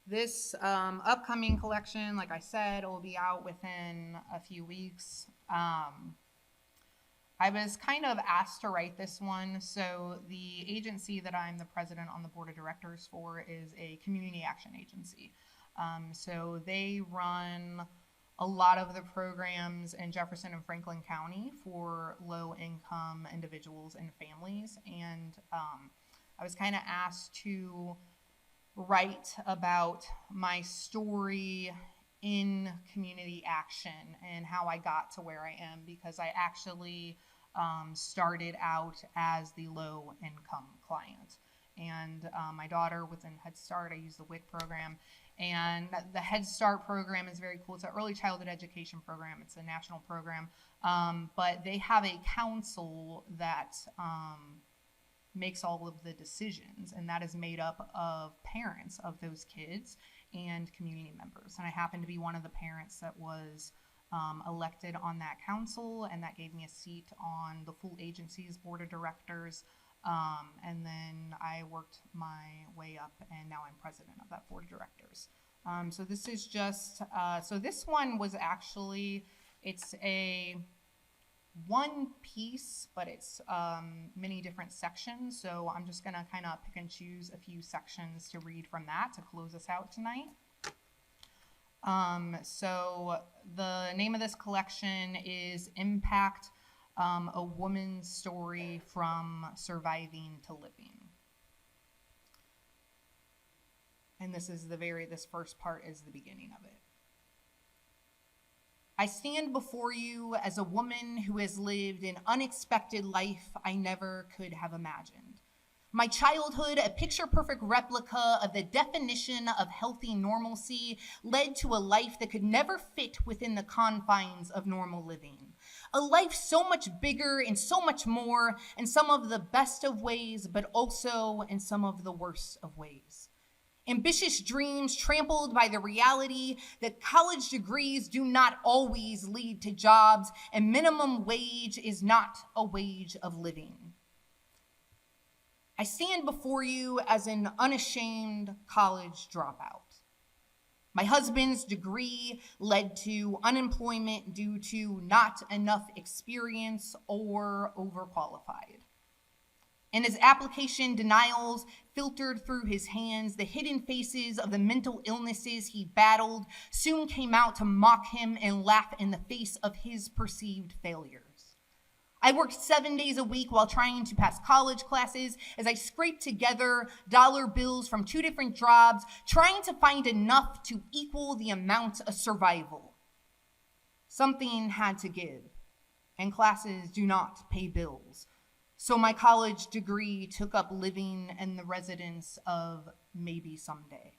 Speaker 1: this upcoming collection, like I said, will be out within a few weeks. I was kind of asked to write this one. So the agency that I'm the president on the board of directors for is a community action agency. So they run a lot of the programs in Jefferson and Franklin County for low-income individuals and families. And I was kind of asked to write about my story in community action and how I got to where I am, because I actually started out as the low-income client. And my daughter was in Head Start. I used the WIC program. And the Head Start program is very cool. It's an early childhood education program. It's a national program. But they have a council that makes all of the decisions, and that is made up of parents of those kids and community members. And I happen to be one of the parents that was elected on that council, and that gave me a seat on the full agency's board of directors. And then I worked my way up, and now I'm president of that board of directors. So this is just, so this one was actually, it's a one piece, but it's many different sections. So I'm just gonna kind of pick and choose a few sections to read from that to close us out tonight. So the name of this collection is Impact, a Woman's Story from Surviving to Living. And this first part is the beginning of it. I stand before you as a woman who has lived an unexpected life I never could have imagined. My childhood, a picture-perfect replica of the definition of healthy normalcy, led to a life that could never fit within the confines of normal living. A life so much bigger and so much more, in some of the best of ways, but also in some of the worst of ways. Ambitious dreams trampled by the reality that college degrees do not always lead to jobs, and minimum wage is not a wage of living. I stand before you as an unashamed college dropout. My husband's degree led to unemployment due to not enough experience or overqualified. And as application denials filtered through his hands, the hidden faces of the mental illnesses he battled soon came out to mock him and laugh in the face of his perceived failures. I worked 7 days a week while trying to pass college classes as I scraped together dollar bills from 2 different jobs, trying to find enough to equal the amount of survival. Something had to give. and classes do not pay bills. So my college degree took up living in the residence of maybe someday.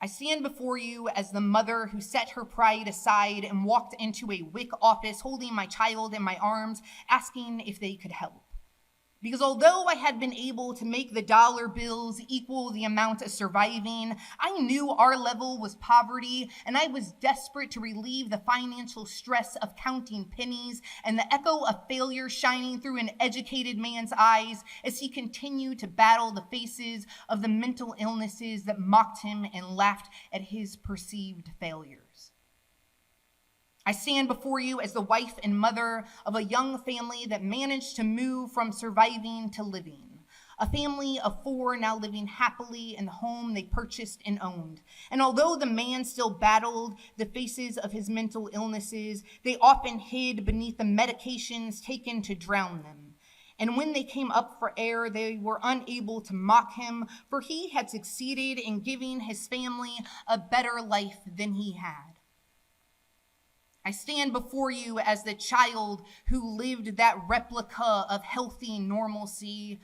Speaker 1: I stand before you as the mother who set her pride aside and walked into a WIC office holding my child in my arms, asking if they could help. Because although I had been able to make the dollar bills equal the amount of surviving, I knew our level was poverty, and I was desperate to relieve the financial stress of counting pennies and the echo of failure shining through an educated man's eyes as he continued to battle the faces of the mental illnesses that mocked him and laughed at his perceived failures. I stand before you as the wife and mother of a young family that managed to move from surviving to living. A family of 4 now living happily in the home they purchased and owned. And although the man still battled the faces of his mental illnesses, they often hid beneath the medications taken to drown them. And when they came up for air, they were unable to mock him, for he had succeeded in giving his family a better life than he had. I stand before you as the child who lived that replica of healthy normalcy,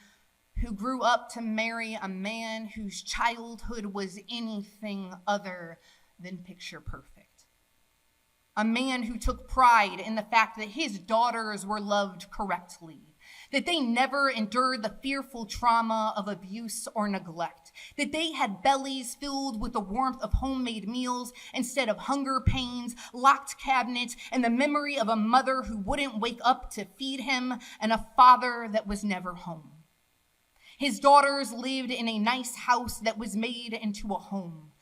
Speaker 1: who grew up to marry a man whose childhood was anything other than picture perfect. A man who took pride in the fact that his daughters were loved correctly, that they never endured the fearful trauma of abuse or neglect, that they had bellies filled with the warmth of homemade meals instead of hunger pains, locked cabinets, and the memory of a mother who wouldn't wake up to feed him, and a father that was never home. His daughters lived in a nice house that was made into a home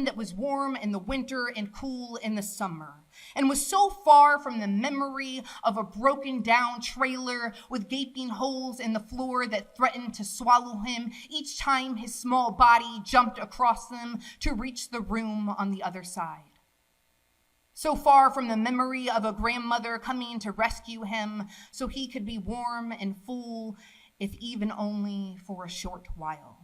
Speaker 1: that was warm in the winter and cool in the summer, and was so far from the memory of a broken down trailer with gaping holes in the floor that threatened to swallow him each time his small body jumped across them to reach the room on the other side. So far from the memory of a grandmother coming to rescue him so he could be warm and full, if even only for a short while.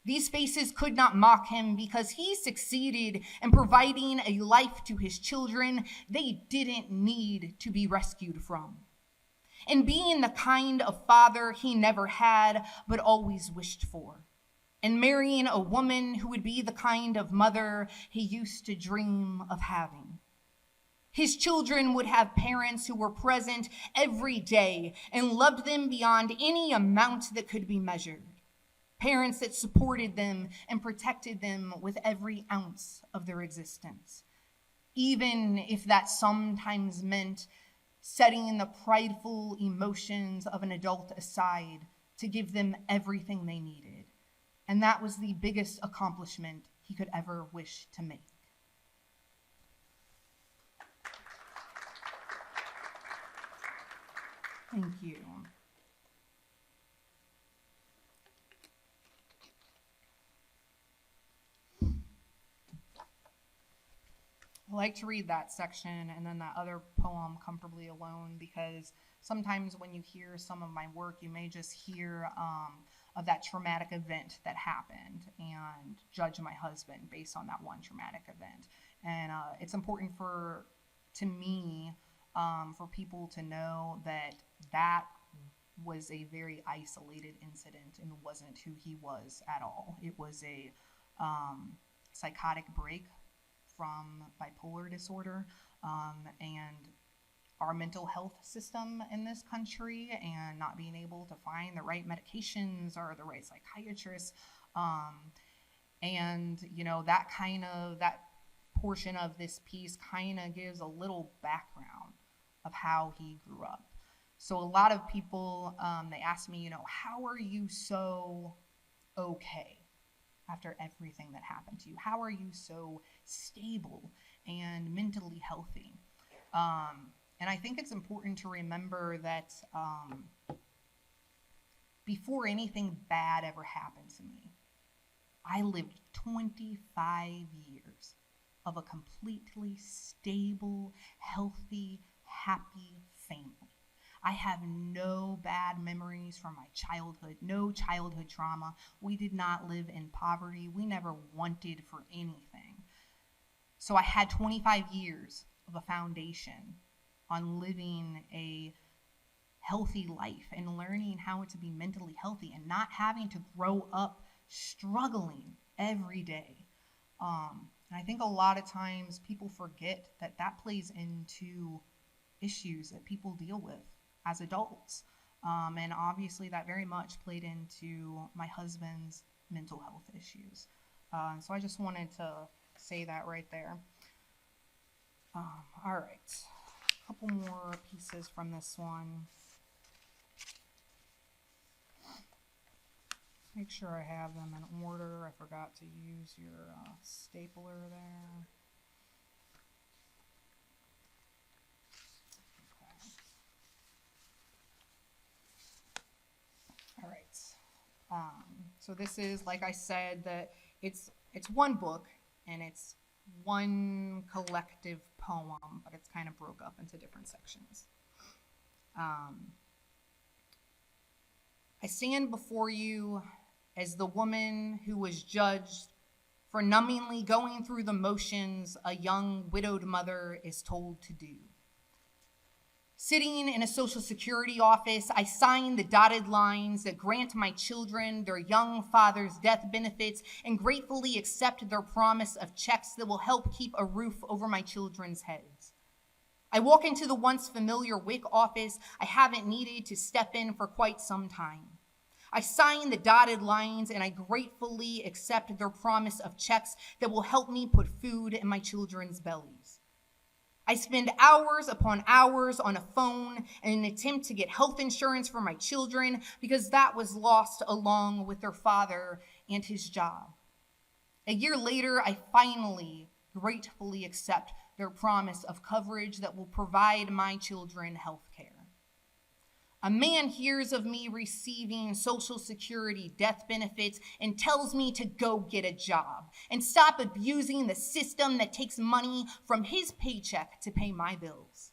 Speaker 1: These faces could not mock him because he succeeded in providing a life to his children they didn't need to be rescued from, and being the kind of father he never had but always wished for, and marrying a woman who would be the kind of mother he used to dream of having. His children would have parents who were present every day and loved them beyond any amount that could be measured. Parents that supported them and protected them with every ounce of their existence, even if that sometimes meant setting the prideful emotions of an adult aside to give them everything they needed. And that was the biggest accomplishment he could ever wish to make. Thank you. I like to read that section and then that other poem, Comfortably Alone, because sometimes when you hear some of my work, you may just hear of that traumatic event that happened and judge my husband based on that one traumatic event. And it's important to me, for people to know that that was a very isolated incident and wasn't who he was at all. It was a psychotic break from bipolar disorder, and our mental health system in this country, and not being able to find the right medications or the right psychiatrists, and that portion of this piece kind of gives a little background of how he grew up. So a lot of people, they ask me, how are you so okay after everything that happened to you? How are you so stable and mentally healthy? And I think it's important to remember that before anything bad ever happened to me, I lived 25 years of a completely stable, healthy, happy family. I have no bad memories from my childhood, no childhood trauma. We did not live in poverty. We never wanted for anything. So I had 25 years of a foundation on living a healthy life and learning how to be mentally healthy and not having to grow up struggling every day. And I think a lot of times people forget that that plays into issues that people deal with as adults. And obviously that very much played into my husband's mental health issues. So I just wanted to say that right there. All right, a couple more pieces from this one. Make sure I have them in order. I forgot to use your stapler there. Okay. All right. So this is, like I said, that it's one book and it's one collective poem, but it's kind of broke up into different sections. I stand before you as the woman who was judged for numbingly going through the motions a young widowed mother is told to do. Sitting in a Social Security office, I sign the dotted lines that grant my children their young father's death benefits and gratefully accept their promise of checks that will help keep a roof over my children's heads. I walk into the once familiar WIC office I haven't needed to step in for quite some time. I sign the dotted lines and I gratefully accept their promise of checks that will help me put food in my children's bellies. I spend hours upon hours on a phone in an attempt to get health insurance for my children because that was lost along with their father and his job. A year later, I finally gratefully accept their promise of coverage that will provide my children health care. A man hears of me receiving Social Security death benefits and tells me to go get a job and stop abusing the system that takes money from his paycheck to pay my bills.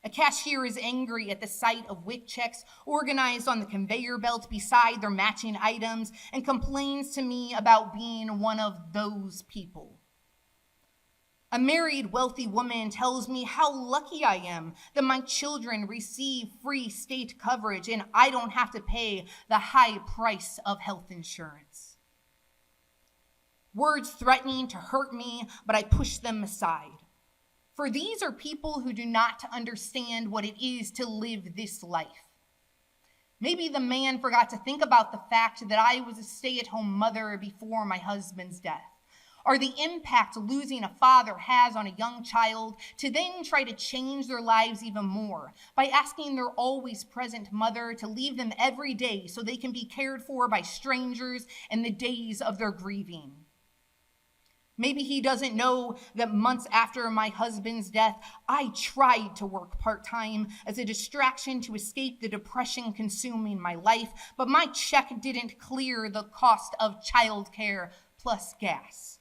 Speaker 1: A cashier is angry at the sight of WIC checks organized on the conveyor belt beside their matching items and complains to me about being one of those people. A married, wealthy woman tells me how lucky I am that my children receive free state coverage and I don't have to pay the high price of health insurance. Words threatening to hurt me, but I push them aside. For these are people who do not understand what it is to live this life. Maybe the man forgot to think about the fact that I was a stay-at-home mother before my husband's death, or the impact losing a father has on a young child, to then try to change their lives even more by asking their always present mother to leave them every day so they can be cared for by strangers in the days of their grieving. Maybe he doesn't know that months after my husband's death, I tried to work part-time as a distraction to escape the depression consuming my life, but my check didn't clear the cost of childcare plus gas.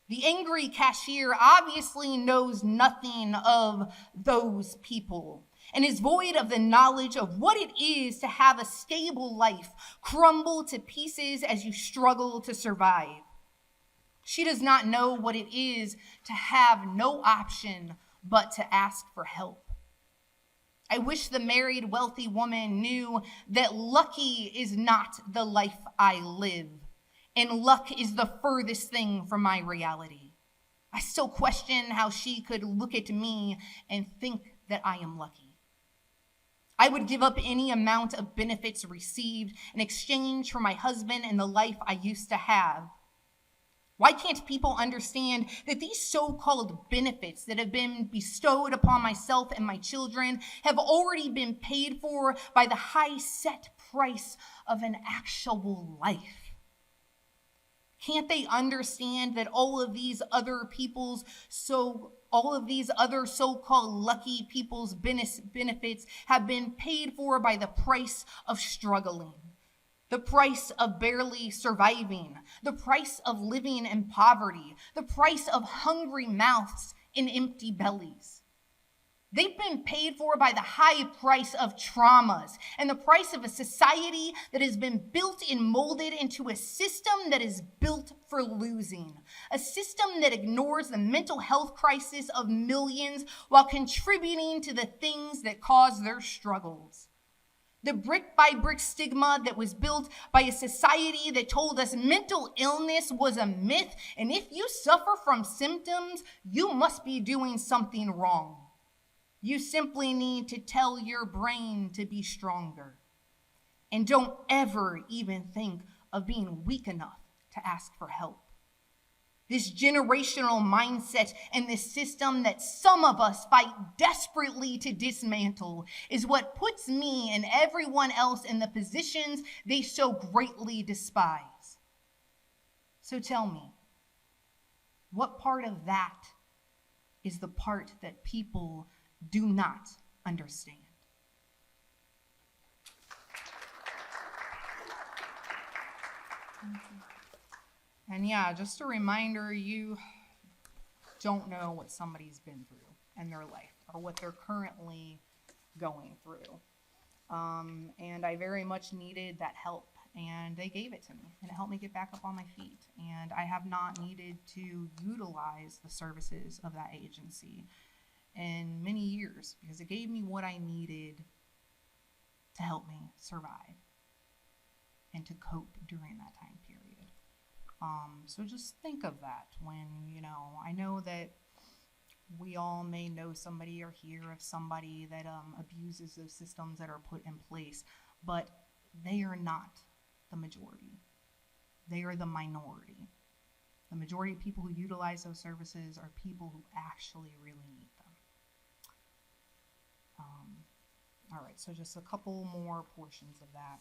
Speaker 1: The angry cashier obviously knows nothing of those people and is void of the knowledge of what it is to have a stable life crumble to pieces as you struggle to survive. She does not know what it is to have no option but to ask for help. I wish the married, wealthy woman knew that lucky is not the life I live, and luck is the furthest thing from my reality. I still question how she could look at me and think that I am lucky. I would give up any amount of benefits received in exchange for my husband and the life I used to have. Why can't people understand that these so-called benefits that have been bestowed upon myself and my children have already been paid for by the high set price of an actual life? Can't they understand that all of these other so-called lucky people's benefits have been paid for by the price of struggling? The price of barely surviving, the price of living in poverty, the price of hungry mouths and empty bellies. They've been paid for by the high price of traumas and the price of a society that has been built and molded into a system that is built for losing, a system that ignores the mental health crisis of millions while contributing to the things that cause their struggles. The brick by brick stigma that was built by a society that told us mental illness was a myth, and if you suffer from symptoms, you must be doing something wrong. You simply need to tell your brain to be stronger. And don't ever even think of being weak enough to ask for help. This generational mindset and this system that some of us fight desperately to dismantle is what puts me and everyone else in the positions they so greatly despise. So tell me, what part of that is the part that people do not understand? And yeah, just a reminder, you don't know what somebody's been through in their life or what they're currently going through. And I very much needed that help, and they gave it to me, and it helped me get back up on my feet. And I have not needed to utilize the services of that agency in many years because it gave me what I needed to help me survive and to cope during that time period. So just think of that when, I know that we all may know somebody or hear of somebody that abuses those systems that are put in place, but they are not the majority. They are the minority. The majority of people who utilize those services are people who actually really need them. All right, so just a couple more portions of that.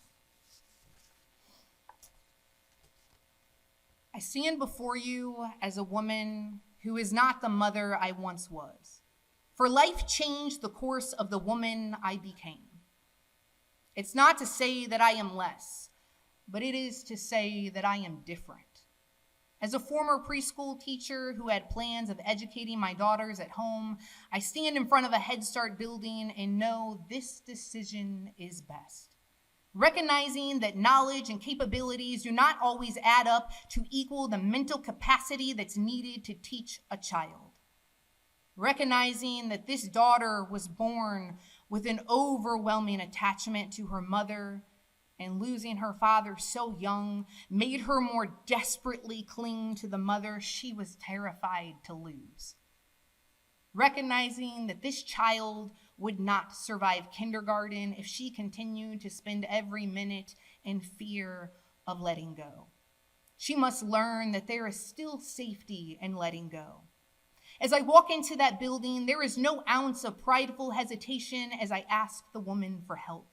Speaker 1: I stand before you as a woman who is not the mother I once was, for life changed the course of the woman I became. It's not to say that I am less, but it is to say that I am different. As a former preschool teacher who had plans of educating my daughters at home, I stand in front of a Head Start building and know this decision is best. Recognizing that knowledge and capabilities do not always add up to equal the mental capacity that's needed to teach a child. Recognizing that this daughter was born with an overwhelming attachment to her mother, and losing her father so young made her more desperately cling to the mother she was terrified to lose. Recognizing that this child would not survive kindergarten if she continued to spend every minute in fear of letting go. She must learn that there is still safety in letting go. As I walk into that building, there is no ounce of prideful hesitation as I ask the woman for help.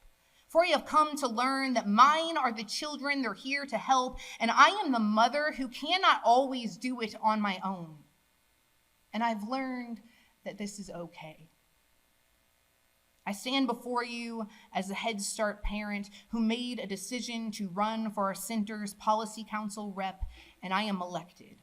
Speaker 1: For I have come to learn that mine are the children they're here to help, and I am the mother who cannot always do it on my own. And I've learned that this is okay. I stand before you as a Head Start parent who made a decision to run for our center's policy council rep, and I am elected.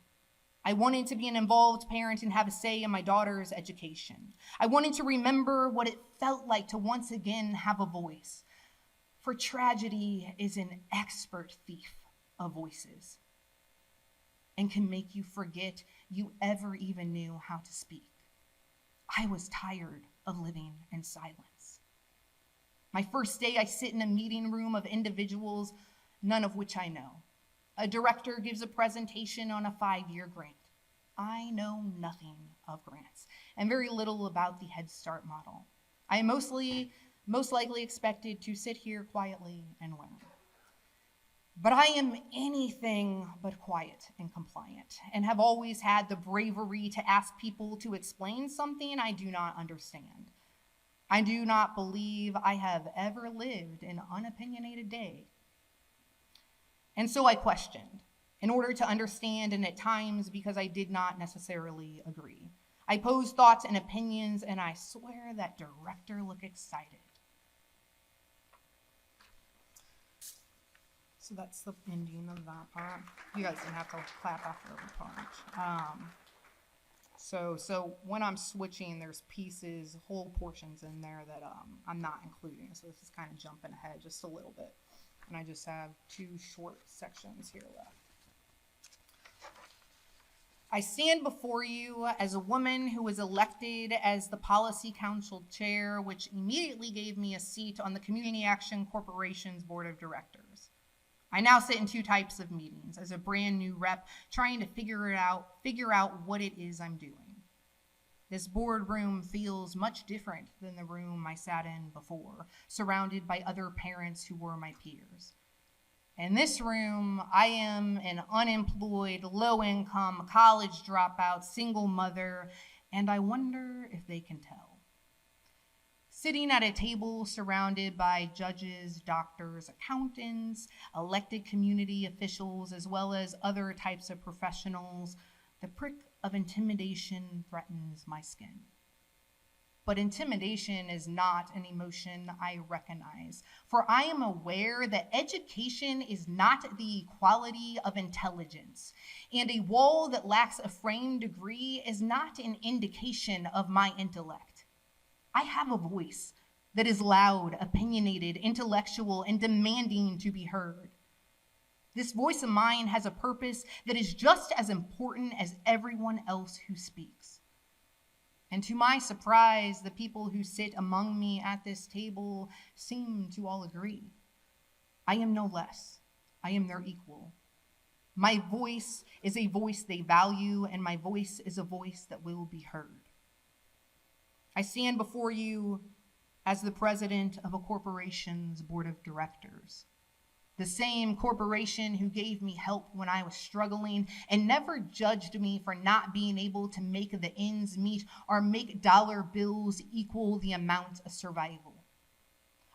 Speaker 1: I wanted to be an involved parent and have a say in my daughter's education. I wanted to remember what it felt like to once again have a voice. For tragedy is an expert thief of voices and can make you forget you ever even knew how to speak. I was tired of living in silence. My first day, I sit in a meeting room of individuals, none of which I know. A director gives a presentation on a 5-year grant. I know nothing of grants and very little about the Head Start model. I am most likely expected to sit here quietly and learn. But I am anything but quiet and compliant, and have always had the bravery to ask people to explain something I do not understand. I do not believe I have ever lived an unopinionated day. And so I questioned, in order to understand, and at times because I did not necessarily agree. I posed thoughts and opinions, and I swear that director looked excited. So that's the ending of that part. You guys didn't have to clap after every part. So when I'm switching, there's pieces, whole portions in there that I'm not including. So this is kind of jumping ahead just a little bit. And I just have 2 short sections here left. I stand before you as a woman who was elected as the Policy Council Chair, which immediately gave me a seat on the Community Action Corporation's Board of Directors. I now sit in 2 types of meetings as a brand new rep, trying to figure out what it is I'm doing. This boardroom feels much different than the room I sat in before, surrounded by other parents who were my peers. In this room, I am an unemployed, low-income, college dropout, single mother, and I wonder if they can tell. Sitting at a table surrounded by judges, doctors, accountants, elected community officials, as well as other types of professionals, the prick of intimidation threatens my skin. But intimidation is not an emotion I recognize, for I am aware that education is not the equality of intelligence, and a wall that lacks a framed degree is not an indication of my intellect. I have a voice that is loud, opinionated, intellectual, and demanding to be heard. This voice of mine has a purpose that is just as important as everyone else who speaks. And to my surprise, the people who sit among me at this table seem to all agree. I am no less. I am their equal. My voice is a voice they value, and my voice is a voice that will be heard. I stand before you as the president of a corporation's board of directors. The same corporation who gave me help when I was struggling and never judged me for not being able to make the ends meet or make dollar bills equal the amount of survival.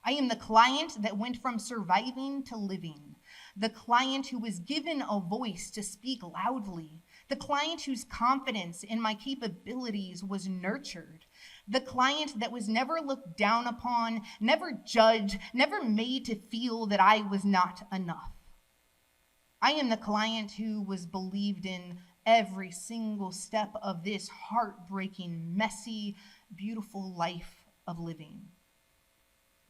Speaker 1: I am the client that went from surviving to living, the client who was given a voice to speak loudly, the client whose confidence in my capabilities was nurtured, the client that was never looked down upon, never judged, never made to feel that I was not enough. I am the client who was believed in every single step of this heartbreaking, messy, beautiful life of living.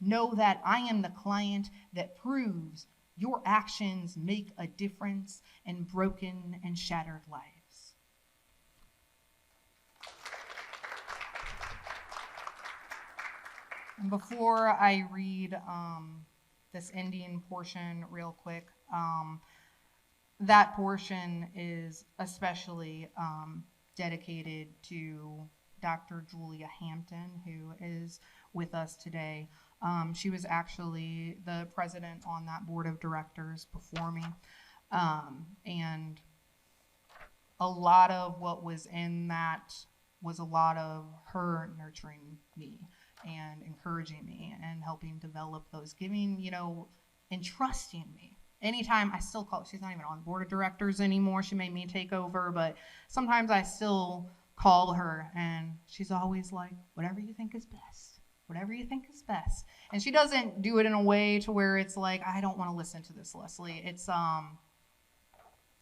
Speaker 1: Know that I am the client that proves your actions make a difference in broken and shattered lives. And before I read this ending portion real quick, that portion is especially dedicated to Dr. Julia Hampton, who is with us today. She was actually the president on that board of directors before me. And a lot of what was in that was a lot of her nurturing me and encouraging me and helping develop those, giving, and trusting me. Anytime I still call, she's not even on the board of directors anymore. She made me take over, but sometimes I still call her and she's always like, whatever you think is best, whatever you think is best. And she doesn't do it in a way to where it's like, I don't want to listen to this, Lesley. It's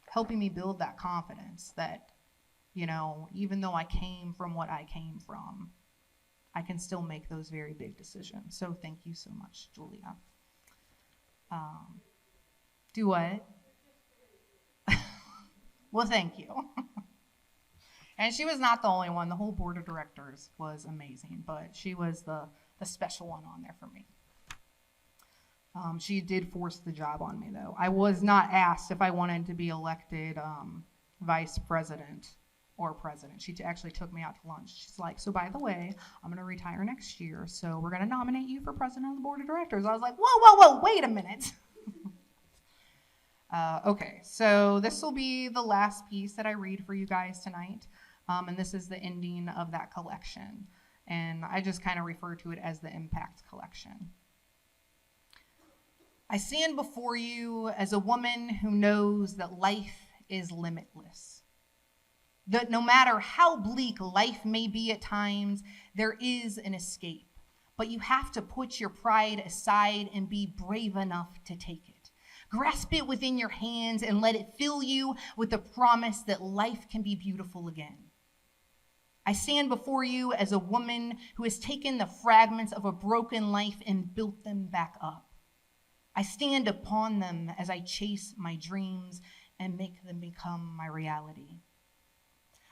Speaker 1: helping me build that confidence that, even though I came from what I came from, I can still make those very big decisions. So thank you so much, Julia. Do what? Well, thank you. And she was not the only one. The whole board of directors was amazing, but she was the special one on there for me. She did force the job on me, though. I was not asked if I wanted to be elected vice president or president. She actually took me out to lunch. She's like, so by the way, I'm going to retire next year, so we're going to nominate you for president of the board of directors. I was like, whoa, wait a minute. Okay, so this will be the last piece that I read for you guys tonight, and this is the ending of that collection, and I just kind of refer to it as the Impact Collection. I stand before you as a woman who knows that life is limitless. That no matter how bleak life may be at times, there is an escape. But you have to put your pride aside and be brave enough to take it. Grasp it within your hands and let it fill you with the promise that life can be beautiful again. I stand before you as a woman who has taken the fragments of a broken life and built them back up. I stand upon them as I chase my dreams and make them become my reality.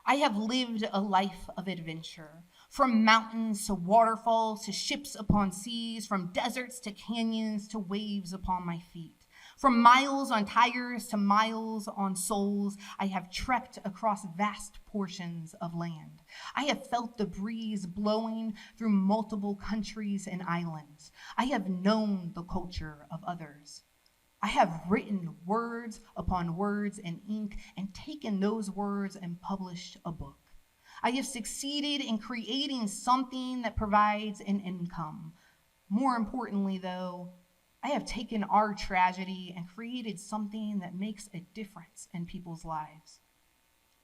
Speaker 1: I have lived a life of adventure, from mountains to waterfalls to ships upon seas, from deserts to canyons to waves upon my feet. From miles on tires to miles on soles, I have trekked across vast portions of land. I have felt the breeze blowing through multiple countries and islands. I have known the culture of others. I have written words upon words in ink and taken those words and published a book. I have succeeded in creating something that provides an income. More importantly, though, I have taken our tragedy and created something that makes a difference in people's lives.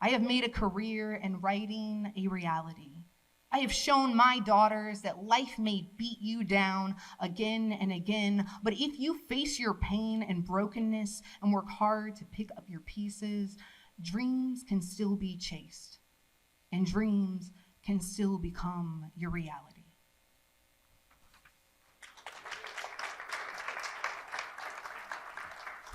Speaker 1: I have made a career in writing a reality. I have shown my daughters that life may beat you down again and again, but if you face your pain and brokenness and work hard to pick up your pieces, dreams can still be chased, and dreams can still become your reality.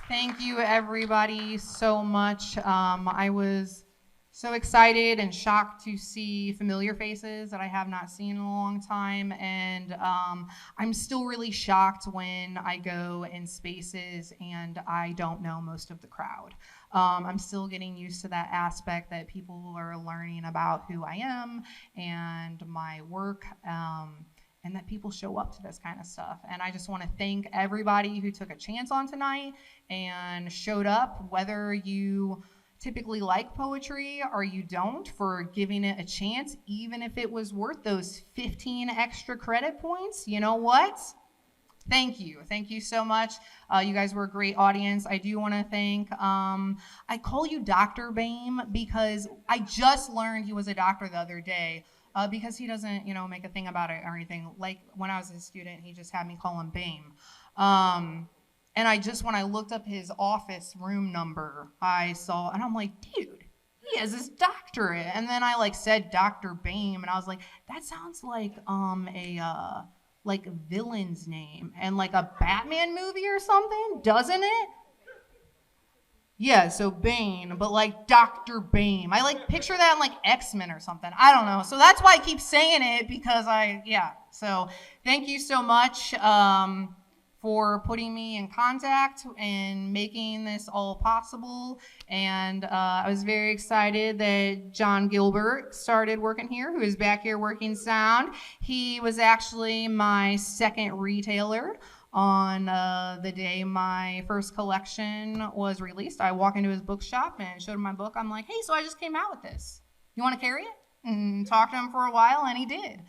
Speaker 1: Thank you, everybody, so much. I was so excited and shocked to see familiar faces that I have not seen in a long time. And I'm still really shocked when I go in spaces and I don't know most of the crowd. I'm still getting used to that aspect that people are learning about who I am and my work. And that people show up to this kind of stuff. And I just want to thank everybody who took a chance on tonight and showed up, whether you typically like poetry or you don't, for giving it a chance, even if it was worth those 15 extra credit points. You know what? Thank you. Thank you so much. You guys were a great audience. I do want to thank, I call you Dr. Bame because I just learned he was a doctor the other day. Because he doesn't, make a thing about it or anything. Like when I was a student, he just had me call him Bame. And when I looked up his office room number, I saw, and I'm like, dude, he has his doctorate. And then I said Dr. Bame, and I was like, that sounds like a villain's name and like a Batman movie or something, doesn't it? Yeah, so Bane, but like Dr. Bame. I picture that in like X-Men or something. I don't know. So that's why I keep saying it because So thank you so much for putting me in contact and making this all possible. And I was very excited that John Gilbert started working here, who is back here working sound. He was actually my second retailer. On the day my first collection was released, I walk into his bookshop and showed him my book. I'm like, hey, so I just came out with this. You want to carry it? And talked to him for a while, and he did.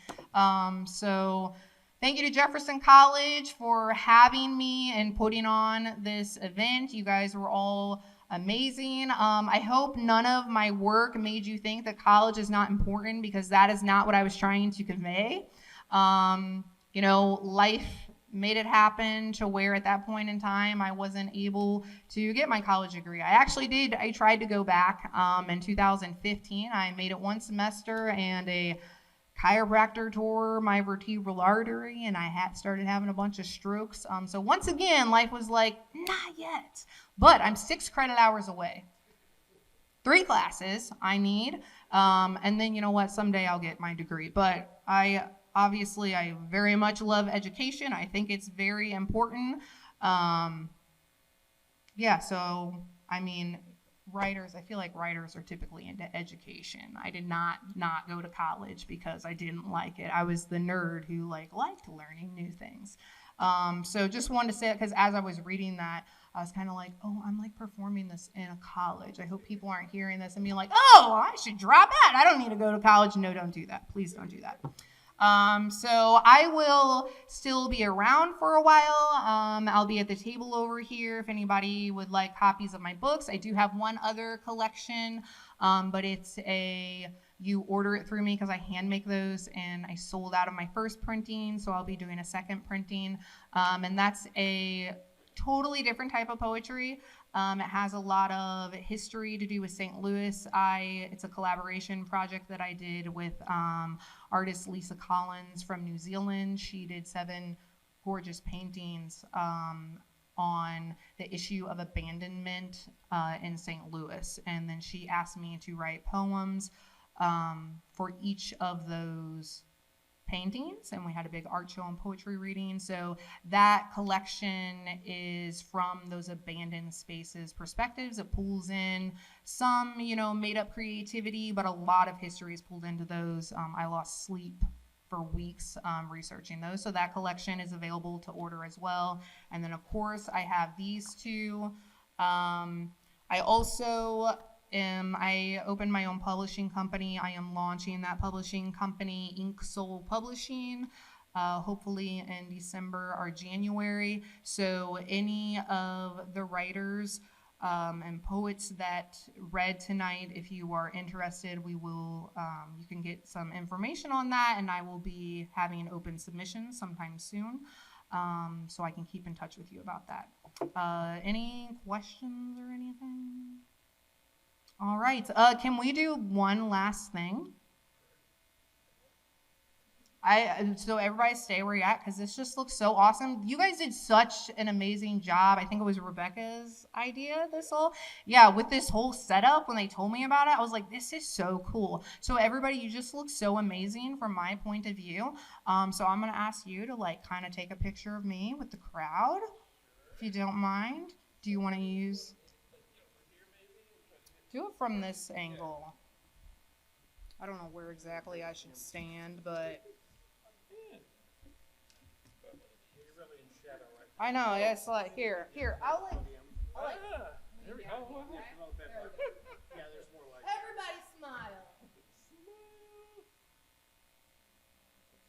Speaker 1: So thank you to Jefferson College for having me and putting on this event. You guys were all amazing. I hope none of my work made you think that college is not important, because that is not what I was trying to convey. Life made it happen to where at that point in time I wasn't able to get my college degree. I tried to go back in 2015. I made it one semester, and a chiropractor tore my vertebral artery, and I started having a bunch of strokes. So once again, life was like, not yet. But I'm 6 credit hours away. 3 classes I need. And then, you know what, someday I'll get my degree. But I very much love education. I think it's very important. Writers, I feel like writers are typically into education. I did not go to college because I didn't like it. I was the nerd who liked learning new things. So just wanted to say that, because as I was reading that, I was kind of like, oh, I'm performing this in a college. I hope people aren't hearing this and being like, oh, I should drop out. I don't need to go to college. No, don't do that. Please don't do that. So I will still be around for a while. I'll be at the table over here if anybody would like copies of my books. I do have one other collection, but you order it through me because I hand make those, and I sold out of my first printing, so I'll be doing a second printing. And that's a totally different type of poetry. It has a lot of history to do with St. Louis. It's a collaboration project that I did with artist Lisa Collins from New Zealand. She did 7 gorgeous paintings on the issue of abandonment in St. Louis. And then she asked me to write poems for each of those paintings, and we had a big art show and poetry reading. So that collection is from those abandoned spaces perspectives. It pulls in some, made up creativity, but a lot of history is pulled into those. I lost sleep for weeks researching those. So that collection is available to order as well. And then of course I have these two. I also I opened my own publishing company. I am launching that publishing company, Ink Soul Publishing, hopefully in December or January. So any of the writers and poets that read tonight, if you are interested, we will, you can get some information on that, and I will be having open submissions sometime soon. So I can keep in touch with you about that. Any questions or anything? All right, can we do one last thing? So everybody stay where you're at, because this just looks so awesome. You guys did such an amazing job. I think it was Rebecca's idea, with this whole setup. When they told me about it, I was like, this is so cool. So everybody, you just look so amazing from my point of view. So I'm gonna ask you to kind of take a picture of me with the crowd, if you don't mind. Do you want to use... Do it from this angle. I don't know where exactly I should stand, but... I know, it's like, here, I'll
Speaker 2: There we go.
Speaker 1: Everybody smile.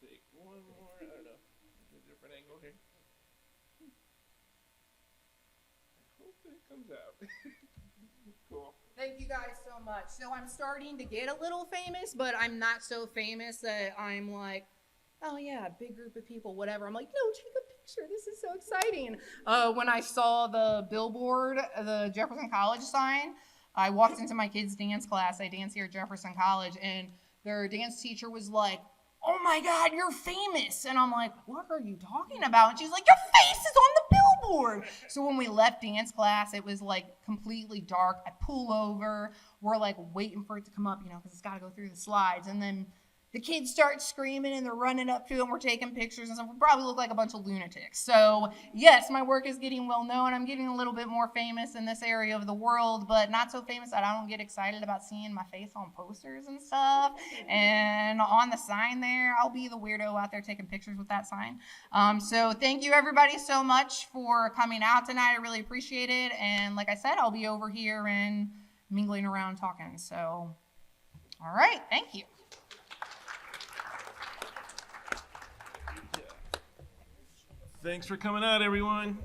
Speaker 2: Take one more, I don't know, a different angle here. I hope it comes out. Cool.
Speaker 1: Thank you guys so much. So I'm starting to get a little famous, but I'm not so famous that I'm like, oh yeah, big group of people, whatever. I'm like, no, take a picture. This is so exciting. When I saw the billboard, the Jefferson College sign, I walked into my kids' dance class. I dance here at Jefferson College, and their dance teacher was like, oh my God, you're famous. And I'm like, what are you talking about? And she's like, your face is on the billboard. So when we left dance class, it was like completely dark. I pull over. We're like waiting for it to come up, because it's got to go through the slides. And then the kids start screaming and they're running up to it and we're taking pictures and stuff. We probably look like a bunch of lunatics. So yes, my work is getting well known. I'm getting a little bit more famous in this area of the world, but not so famous that I don't get excited about seeing my face on posters and stuff. And on the sign there, I'll be the weirdo out there taking pictures with that sign. So thank you everybody so much for coming out tonight. I really appreciate it. And like I said, I'll be over here and mingling around talking. So, all right, thank you.
Speaker 2: Thanks for coming out, everyone.